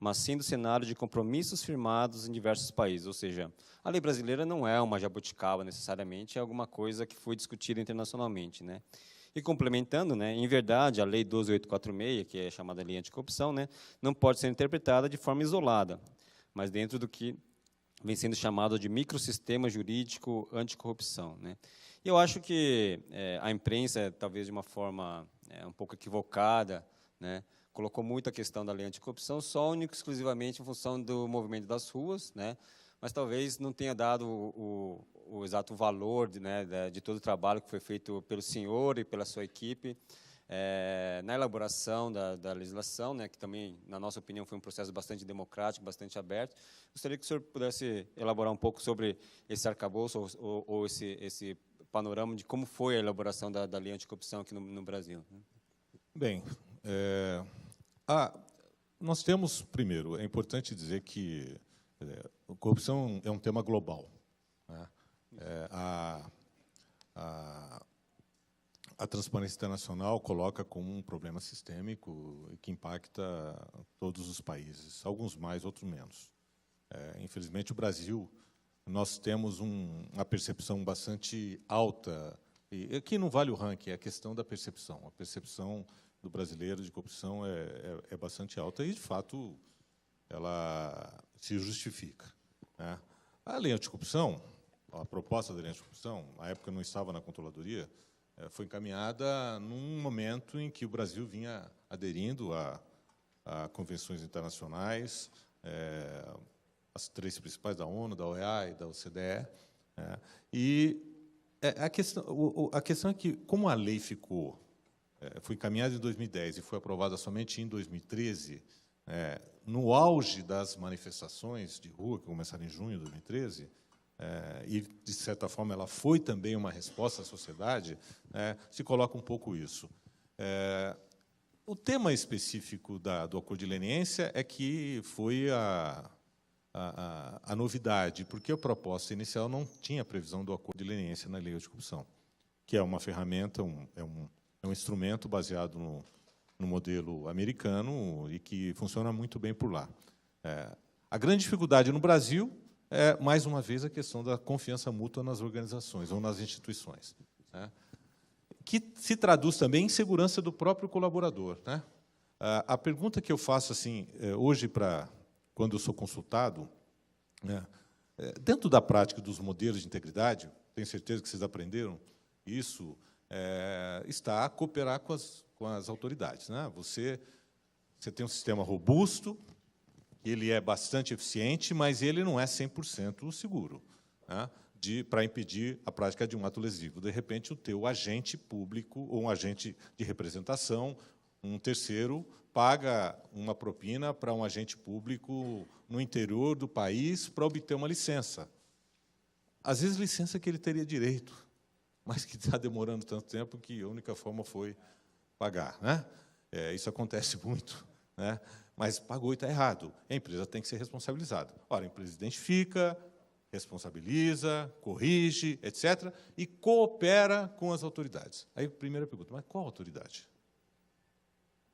mas sim do cenário de compromissos firmados em diversos países. Ou seja, a lei brasileira não é uma jabuticaba necessariamente, é alguma coisa que foi discutida internacionalmente, né? E complementando, né, em verdade, a Lei 12.846, que é chamada Lei Anticorrupção, né, não pode ser interpretada de forma isolada, mas dentro do que vem sendo chamado de microsistema jurídico anticorrupção, né? E eu acho que a imprensa, talvez de uma forma um pouco equivocada, né, colocou muito a questão da lei anticorrupção só única e exclusivamente em função do movimento das ruas, né, mas talvez não tenha dado o exato valor de todo o trabalho que foi feito pelo senhor e pela sua equipe na elaboração da legislação, né, que também, na nossa opinião, foi um processo bastante democrático, bastante aberto. Gostaria que o senhor pudesse elaborar um pouco sobre esse arcabouço ou esse panorama de como foi a elaboração da lei anticorrupção aqui no Brasil. Bem, nós temos, primeiro, é importante dizer que a corrupção é um tema global, né? A Transparência Internacional coloca como um problema sistêmico que impacta todos os países, alguns mais, outros menos. Infelizmente, o Brasil, nós temos uma percepção bastante alta, e aqui não vale o ranking, é a questão da percepção. A percepção do brasileiro de corrupção é bastante alta e, de fato, ela se justifica, né? A lei anticorrupção, a proposta da lei anticorrupção, na época não estava na controladoria, foi encaminhada num momento em que o Brasil vinha aderindo a convenções internacionais, as três principais da ONU, da OEA e da OCDE. E a questão é que, como a lei foi encaminhada em 2010 e foi aprovada somente em 2013, no auge das manifestações de rua, que começaram em junho de 2013, e, de certa forma, ela foi também uma resposta à sociedade, se coloca um pouco isso. O tema específico do Acordo de Leniência é que foi a novidade, porque a proposta inicial não tinha previsão do Acordo de Leniência na Lei Anticorrupção, que é uma ferramenta, é um instrumento baseado no modelo americano e que funciona muito bem por lá. A grande dificuldade no Brasil é, mais uma vez, a questão da confiança mútua nas organizações ou nas instituições, né, que se traduz também em segurança do próprio colaborador, né? A pergunta que eu faço assim hoje quando eu sou consultado, né, dentro da prática dos modelos de integridade, tenho certeza que vocês aprenderam isso, está a cooperar com as autoridades, né? Você tem um sistema robusto, ele é bastante eficiente, mas ele não é 100% seguro, né, para impedir a prática de um ato lesivo. De repente, o teu agente público ou um agente de representação, um terceiro, paga uma propina para um agente público no interior do país para obter uma licença. Às vezes, licença que ele teria direito, mas que está demorando tanto tempo que a única forma foi pagar, né? Isso acontece muito, né? Mas pagou e está errado. A empresa tem que ser responsabilizada. Ora, a empresa identifica, responsabiliza, corrige, etc., e coopera com as autoridades. Aí, primeira pergunta, mas qual autoridade?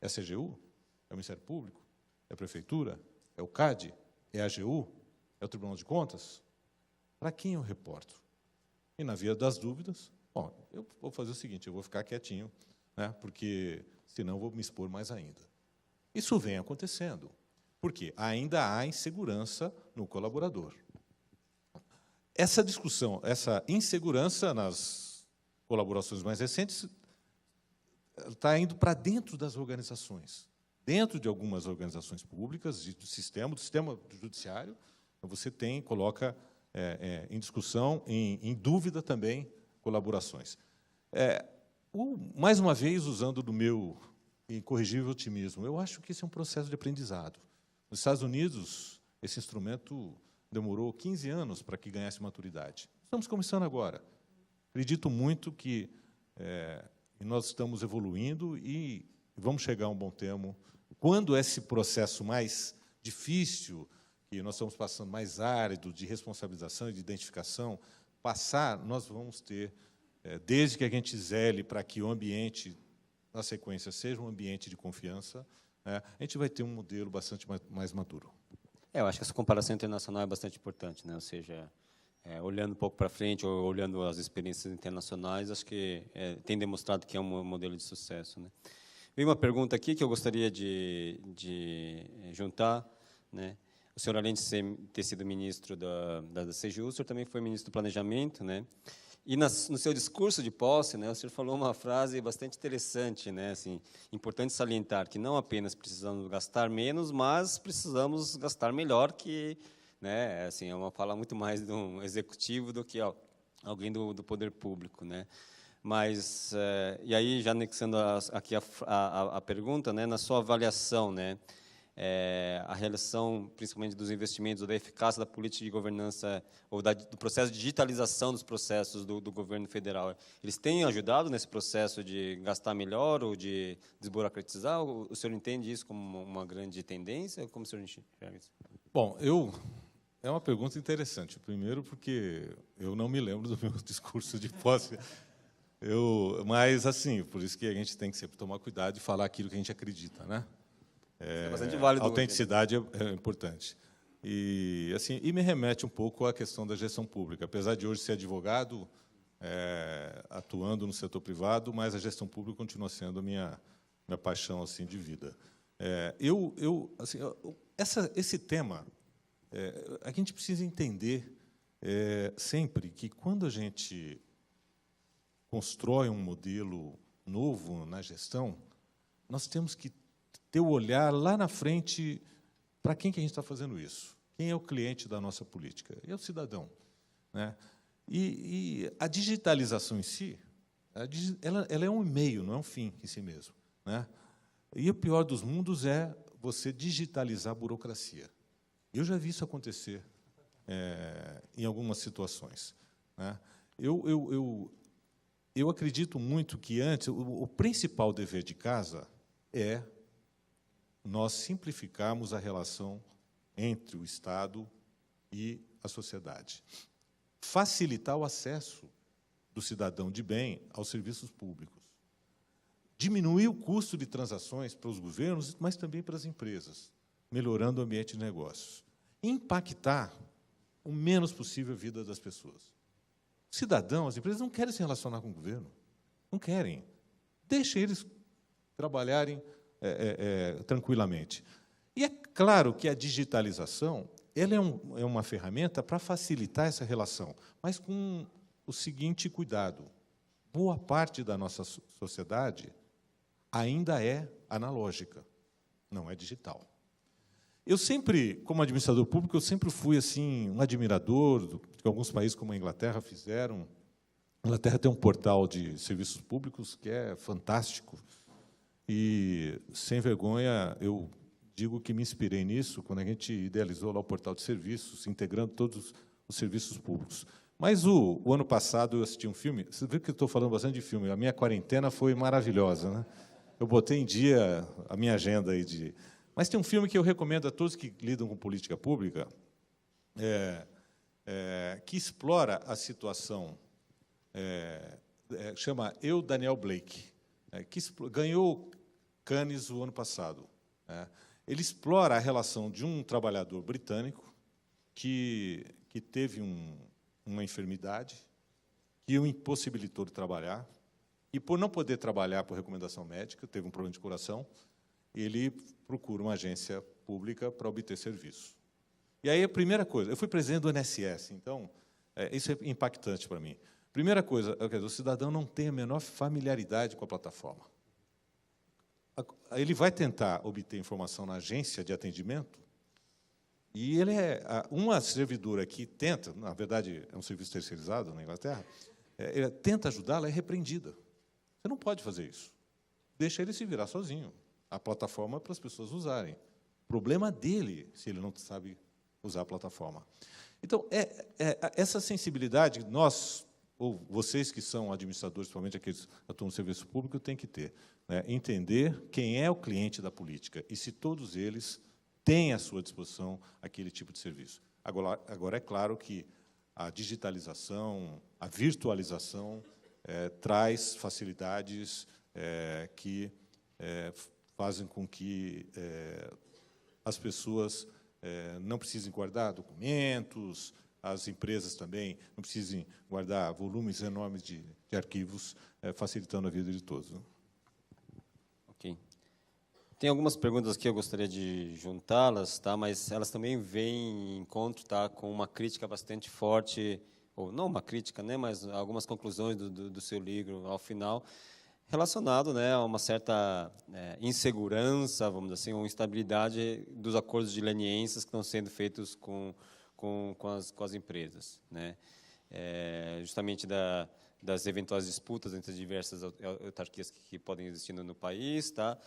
É a CGU? É o Ministério Público? É a Prefeitura? É o CAD? É a AGU? É o Tribunal de Contas? Para quem eu reporto? E, na via das dúvidas, bom, eu vou fazer o seguinte, eu vou ficar quietinho, né, porque, senão, eu vou me expor mais ainda. Isso vem acontecendo, porque ainda há insegurança no colaborador. Essa discussão, essa insegurança nas colaborações mais recentes está indo para dentro das organizações, dentro de algumas organizações públicas, do sistema judiciário, você coloca em discussão, em dúvida também, colaborações. Mais uma vez, usando do meu incorrigível otimismo, eu acho que esse é um processo de aprendizado. Nos Estados Unidos, esse instrumento demorou 15 anos para que ganhasse maturidade. Estamos começando agora. Acredito muito que nós estamos evoluindo e vamos chegar a um bom termo. Quando esse processo mais difícil, que nós estamos passando mais árido, de responsabilização e de identificação, passar, nós vamos ter, desde que a gente zele para que o ambiente, na sequência, seja um ambiente de confiança, a gente vai ter um modelo bastante mais maduro. Eu acho que essa comparação internacional é bastante importante, né? Ou seja, olhando um pouco para frente, ou olhando as experiências internacionais, acho que tem demonstrado que é um modelo de sucesso, né? Veio uma pergunta aqui que eu gostaria de juntar, né? O senhor, além de ter sido ministro da CGU, o senhor também foi ministro do Planejamento, né? E no seu discurso de posse, né, o senhor falou uma frase bastante interessante, né, assim, importante salientar que não apenas precisamos gastar menos, mas precisamos gastar melhor, que, né, assim, é uma fala muito mais de um executivo do que alguém do poder público, né? Mas e aí, já anexando aqui a pergunta, né, na sua avaliação, né, a relação, principalmente dos investimentos, ou da eficácia da política de governança, ou do processo de digitalização dos processos do governo federal, eles têm ajudado nesse processo de gastar melhor ou de desburocratizar? O senhor entende isso como uma grande tendência? Como o senhor enxerga isso? Bom, é uma pergunta interessante. Primeiro, porque eu não me lembro do meu discurso de posse. Mas, assim, por isso que a gente tem que sempre tomar cuidado e falar aquilo que a gente acredita, né? Bastante válido. A autenticidade é importante. E me remete um pouco à questão da gestão pública. Apesar de hoje ser advogado, atuando no setor privado, mas a gestão pública continua sendo a minha paixão assim de vida. Esse tema, a gente precisa entender sempre que quando a gente constrói um modelo novo na gestão, nós temos que ter o olhar lá na frente para quem que a gente está fazendo isso. Quem é o cliente da nossa política? É o cidadão, né? E a digitalização em si, ela é um meio, não é um fim em si mesmo, né? E o pior dos mundos é você digitalizar a burocracia. Eu já vi isso acontecer em algumas situações, né? Eu acredito muito que antes o principal dever de casa é nós simplificarmos a relação entre o Estado e a sociedade. Facilitar o acesso do cidadão de bem aos serviços públicos. diminuir o custo de transações para os governos, mas também para as empresas, melhorando o ambiente de negócios. Impactar o menos possível a vida das pessoas. O cidadão, as empresas não querem se relacionar com o governo. Não querem. Deixe eles trabalharem tranquilamente. E é claro que a digitalização ela é uma ferramenta para facilitar essa relação, mas com o seguinte cuidado. Boa parte da nossa sociedade ainda é analógica, não é digital. Eu sempre, como administrador público, eu sempre fui assim um admirador do que alguns países como a Inglaterra fizeram. A Inglaterra tem um portal de serviços públicos que é fantástico. E, sem vergonha, eu digo que me inspirei nisso quando a gente idealizou lá o portal de serviços, integrando todos os serviços públicos. Mas o ano passado eu assisti um filme, você vê que eu estou falando bastante de filme, a minha quarentena foi maravilhosa, né? Eu botei em dia a minha agenda aí de... Mas tem um filme que eu recomendo a todos que lidam com política pública, que explora a situação, chama Eu, Daniel Blake, que ganhou Cannes o ano passado. Ele explora a relação de um trabalhador britânico que teve uma enfermidade que o impossibilitou de trabalhar, e, por não poder trabalhar por recomendação médica, teve um problema de coração, ele procura uma agência pública para obter serviço. E aí, a primeira coisa, eu fui presidente do INSS, então, isso é impactante para mim. Primeira coisa, o cidadão não tem a menor familiaridade com a plataforma. Ele vai tentar obter informação na agência de atendimento, e ele uma servidora que tenta, na verdade, é um serviço terceirizado na Inglaterra, tenta ajudá-la, é repreendida. Você não pode fazer isso. Deixa ele se virar sozinho. A plataforma é para as pessoas usarem. Problema dele, se ele não sabe usar a plataforma. Então, essa sensibilidade, nós, ou vocês que são administradores, principalmente aqueles que atuam no serviço público, têm que ter. Né? Entender quem é o cliente da política e se todos eles têm à sua disposição aquele tipo de serviço. Agora é claro que a digitalização, a virtualização, traz facilidades que fazem com que as pessoas não precisem guardar documentos, as empresas também não precisem guardar volumes enormes de arquivos, facilitando a vida de todos. Né? Ok. Tem algumas perguntas que eu gostaria de juntá-las, tá? Mas elas também vêm em encontro, tá, com uma crítica bastante forte, ou não uma crítica, né, mas algumas conclusões do seu livro ao final, relacionado, né, a uma certa insegurança, vamos dizer assim, ou instabilidade dos acordos de leniências que estão sendo feitos com as empresas, né? Justamente das eventuais disputas entre as diversas autarquias que podem existir no país, tá?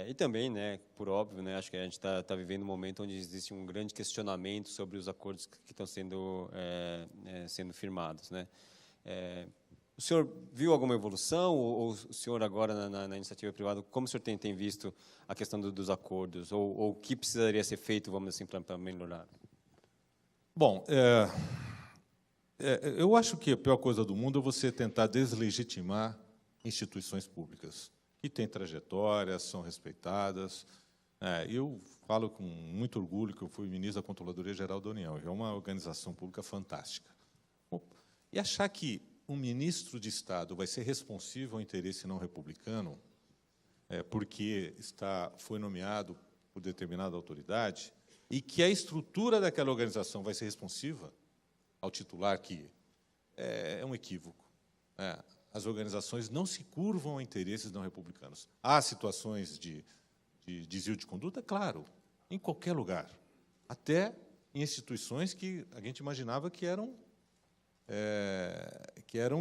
E também, né, por óbvio, né, acho que a gente está vivendo um momento onde existe um grande questionamento sobre os acordos que estão sendo firmados, né? O senhor viu alguma evolução, ou o senhor agora na iniciativa privada, como o senhor tem visto a questão dos acordos, ou o que precisaria ser feito, vamos assim, para melhorar? Bom, eu acho que a pior coisa do mundo é você tentar deslegitimar instituições públicas, que têm trajetórias, são respeitadas. Eu falo com muito orgulho que eu fui ministro da Controladoria Geral da União, é uma organização pública fantástica. E achar que um ministro de Estado vai ser responsivo ao interesse não republicano porque foi nomeado por determinada autoridade e que a estrutura daquela organização vai ser responsiva ao titular, que é um equívoco. As organizações não se curvam a interesses não republicanos. Há situações de desvio de conduta? Claro, em qualquer lugar. Até em instituições que a gente imaginava que eram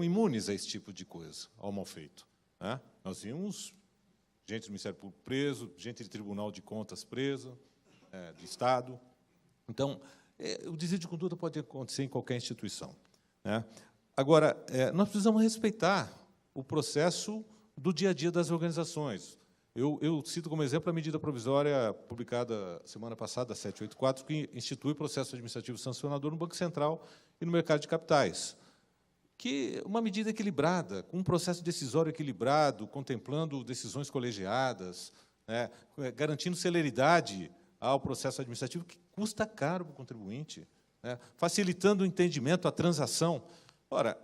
imunes a esse tipo de coisa, ao mal feito. Né? Nós vimos gente do Ministério Público preso, gente de Tribunal de Contas presa, de Estado. Então, o desvio de conduta pode acontecer em qualquer instituição. Né? Agora, nós precisamos respeitar o processo do dia a dia das organizações. Eu cito como exemplo a medida provisória publicada semana passada, 784, que institui processo administrativo sancionador no Banco Central e no mercado de capitais. que uma medida equilibrada, com um processo decisório equilibrado, contemplando decisões colegiadas, né, garantindo celeridade ao processo administrativo, que custa caro para o contribuinte, né, facilitando o entendimento, a transação. Ora,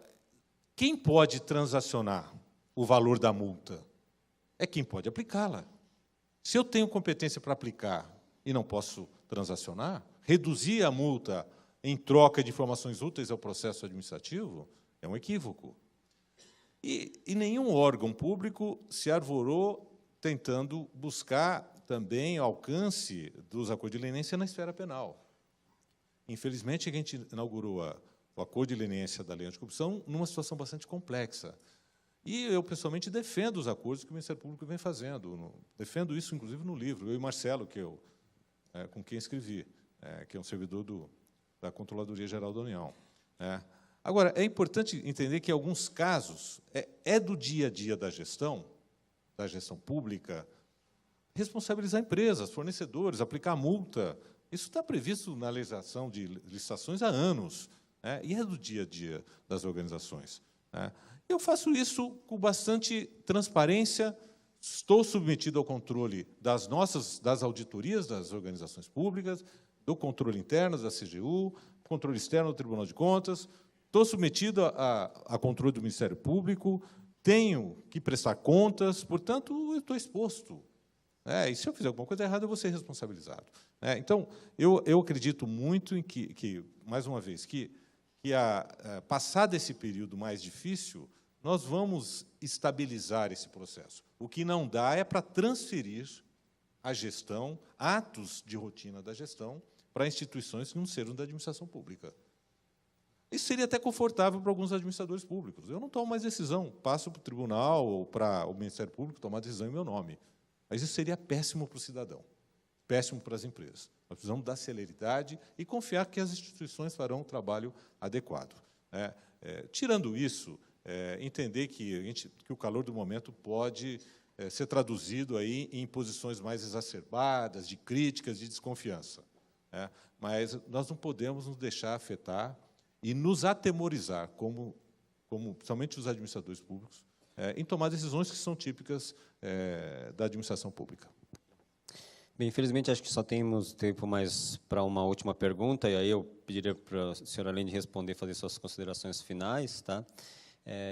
quem pode transacionar o valor da multa? É quem pode aplicá-la. Se eu tenho competência para aplicar e não posso transacionar, reduzir a multa em troca de informações úteis ao processo administrativo é um equívoco. E nenhum órgão público se arvorou tentando buscar também o alcance dos acordos de leniência na esfera penal. Infelizmente, a gente inaugurou o acordo de leniência da Lei Anticorrupção numa situação bastante complexa. E eu, pessoalmente, defendo os acordos que o Ministério Público vem fazendo. Defendo isso, inclusive, no livro. Eu e Marcelo, com quem escrevi, que é um servidor da Controladoria Geral da União. Agora, é importante entender que, em alguns casos, é do dia a dia da gestão pública, responsabilizar empresas, fornecedores, aplicar multa. Isso está previsto na legislação de licitações há anos, e é do dia a dia das organizações. Eu faço isso com bastante transparência, estou submetido ao controle das auditorias das organizações públicas, do controle interno da CGU, controle externo do Tribunal de Contas, estou submetido a controle do Ministério Público, tenho que prestar contas, portanto, eu estou exposto. E se eu fizer alguma coisa errada, eu vou ser responsabilizado. Então, eu acredito muito em que mais uma vez, passado esse período mais difícil, nós vamos estabilizar esse processo. O que não dá é para transferir a gestão, atos de rotina da gestão, para instituições que não sejam da administração pública. Isso seria até confortável para alguns administradores públicos. Eu não tomo mais decisão, passo para o tribunal ou para o Ministério Público tomar decisão em meu nome. Mas isso seria péssimo para o cidadão, péssimo para as empresas. Nós precisamos dar celeridade e confiar que as instituições farão um trabalho adequado. Tirando isso, entender que o calor do momento pode ser traduzido aí em posições mais exacerbadas, de críticas, de desconfiança. Mas nós não podemos nos deixar afetar e nos atemorizar, como somente os administradores públicos, em tomar decisões que são típicas da administração pública. Bem, infelizmente, acho que só temos tempo mais para uma última pergunta, e aí eu pediria para a senhora, além de responder, fazer suas considerações finais. Tá?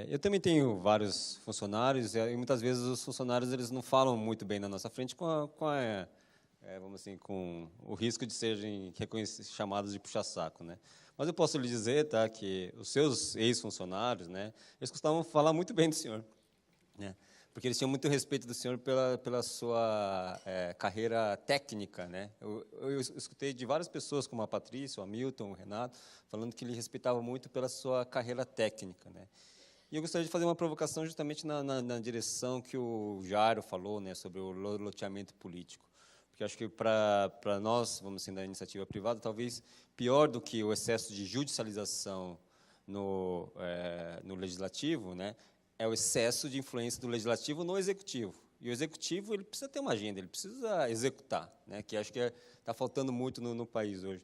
Eu também tenho vários funcionários, e muitas vezes os funcionários eles não falam muito bem na nossa frente vamos assim, com o risco de serem chamados de puxa-saco, né? Mas eu posso lhe dizer, tá, que os seus ex-funcionários, né, eles costumavam falar muito bem do senhor, né? Porque eles tinham muito respeito do senhor pela sua carreira técnica, né? Eu escutei de várias pessoas, como a Patrícia, o Hamilton, o Renato, falando que ele respeitava muito pela sua carreira técnica, né? E eu gostaria de fazer uma provocação justamente na direção que o Jairo falou, né, sobre o loteamento político. Porque acho que para nós, vamos dizer, da iniciativa privada, talvez pior do que o excesso de judicialização no legislativo, né, é o excesso de influência do legislativo no executivo. E o executivo ele precisa ter uma agenda, ele precisa executar, né, que acho que está faltando muito no país hoje.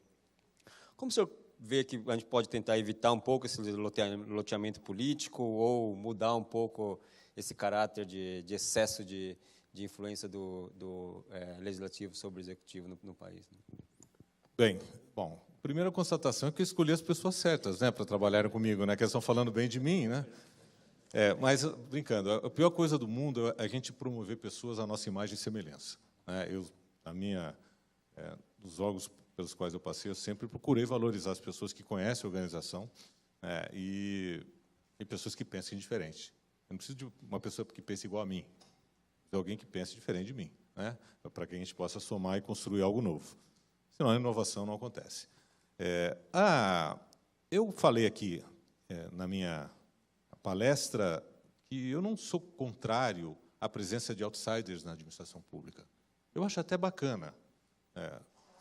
Como o senhor vê que a gente pode tentar evitar um pouco esse loteamento político ou mudar um pouco esse caráter de excesso de influência do legislativo sobre o executivo no país? Bem, primeira constatação é que eu escolhi as pessoas certas, né, para trabalharem comigo, né, que eles estão falando bem de mim, né? Mas, brincando, a pior coisa do mundo é a gente promover pessoas à nossa imagem e semelhança. Dos órgãos pelos quais eu passei, eu sempre procurei valorizar as pessoas que conhecem a organização e pessoas que pensem diferente. Eu não preciso de uma pessoa que pense igual a mim, de alguém que pense diferente de mim, né, para que a gente possa somar e construir algo novo. Senão a inovação não acontece. Eu falei aqui, na minha palestra, que eu não sou contrário à presença de outsiders na administração pública. Eu acho até bacana.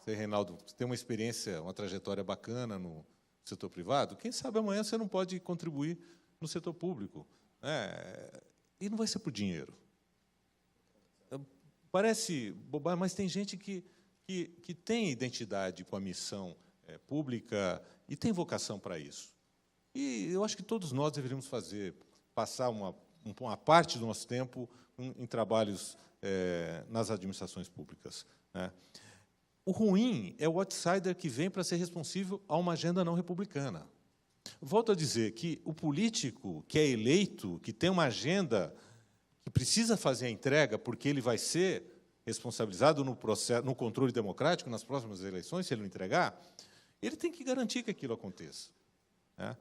Você, Reinaldo, tem uma experiência, uma trajetória bacana no setor privado, quem sabe amanhã você não pode contribuir no setor público. E não vai ser por dinheiro. Parece bobagem, mas tem gente que tem identidade com a missão pública e tem vocação para isso. E eu acho que todos nós deveríamos passar uma parte do nosso tempo em trabalhos nas administrações públicas, né? O ruim é o outsider que vem para ser responsível a uma agenda não republicana. Volto a dizer que o político que é eleito, que tem uma agenda que precisa fazer a entrega, porque ele vai ser responsabilizado no controle democrático nas próximas eleições, se ele não entregar, ele tem que garantir que aquilo aconteça, né?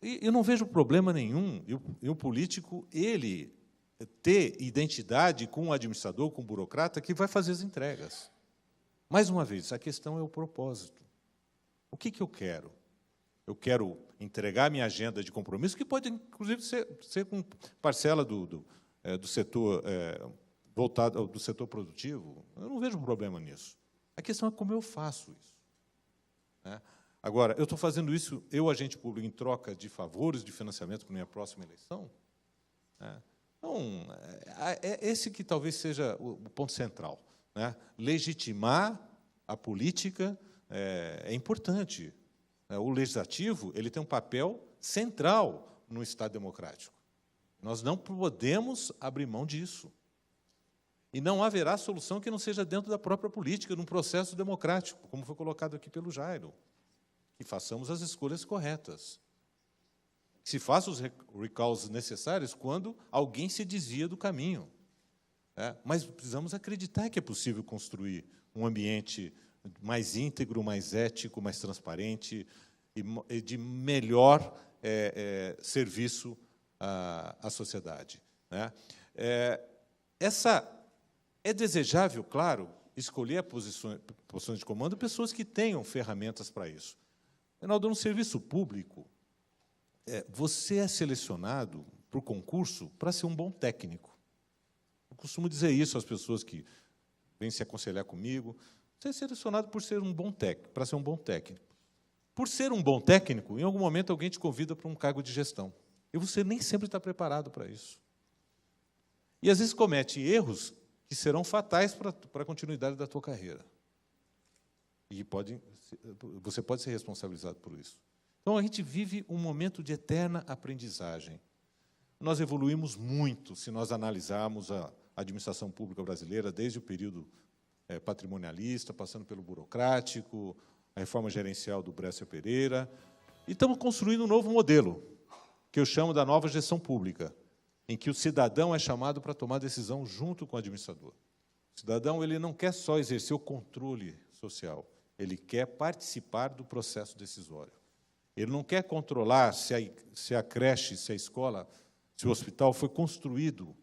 E eu não vejo problema nenhum e o político ele ter identidade com o administrador, com o burocrata que vai fazer as entregas. Mais uma vez, a questão é o propósito. O que eu quero? Eu quero entregar minha agenda de compromisso, que pode, inclusive, ser com parcela do setor voltado do setor produtivo. Eu não vejo problema nisso. A questão é como eu faço isso, né? Agora, eu estou fazendo isso, eu, agente público, em troca de favores de financiamento para a minha próxima eleição, né? Então, esse que talvez seja o ponto central, né? Legitimar a política é importante. O legislativo ele tem um papel central no Estado democrático. Nós não podemos abrir mão disso. E não haverá solução que não seja dentro da própria política, num processo democrático, como foi colocado aqui pelo Jairo. Que façamos as escolhas corretas. Que se façam os recalls necessários quando alguém se desvia do caminho. Mas precisamos acreditar que é possível construir um ambiente mais íntegro, mais ético, mais transparente e de melhor serviço à sociedade, né? É desejável, claro, escolher posições de comando pessoas que tenham ferramentas para isso. Reinaldo, no serviço público, você é selecionado para o concurso para ser um bom técnico. Eu costumo dizer isso às pessoas que vêm se aconselhar comigo. Você é selecionado por ser um bom técnico, para ser um bom técnico. Por ser um bom técnico, em algum momento alguém te convida para um cargo de gestão. E você nem sempre está preparado para isso. E, às vezes, comete erros que serão fatais para a continuidade da tua carreira. E você pode ser responsabilizado por isso. Então, a gente vive um momento de eterna aprendizagem. Nós evoluímos muito se nós analisarmos a administração pública brasileira desde o período patrimonialista, passando pelo burocrático, a reforma gerencial do Bresser Pereira, e estamos construindo um novo modelo, que eu chamo da nova gestão pública, em que o cidadão é chamado para tomar decisão junto com o administrador. O cidadão ele não quer só exercer o controle social, ele quer participar do processo decisório. Ele não quer controlar se a creche, se a escola, se o hospital foi construído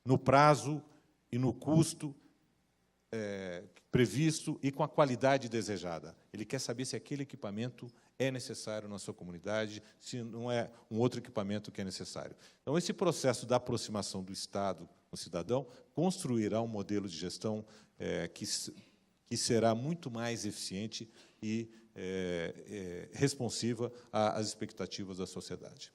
no prazo e no custo previsto e com a qualidade desejada. Ele quer saber se aquele equipamento é necessário na sua comunidade, se não é um outro equipamento que é necessário. Então, esse processo da aproximação do Estado ao cidadão construirá um modelo de gestão que será muito mais eficiente e responsiva às expectativas da sociedade.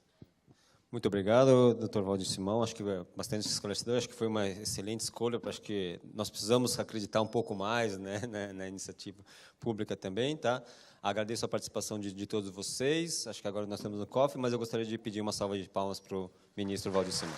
Muito obrigado, Dr. Valdir Simão. Acho que é bastante esclarecedor. Acho que foi uma excelente escolha. Acho que nós precisamos acreditar um pouco mais, né, na iniciativa pública também, tá? Agradeço a participação de todos vocês. Acho que agora nós temos o COF, mas eu gostaria de pedir uma salva de palmas para o ministro Valdir Simão.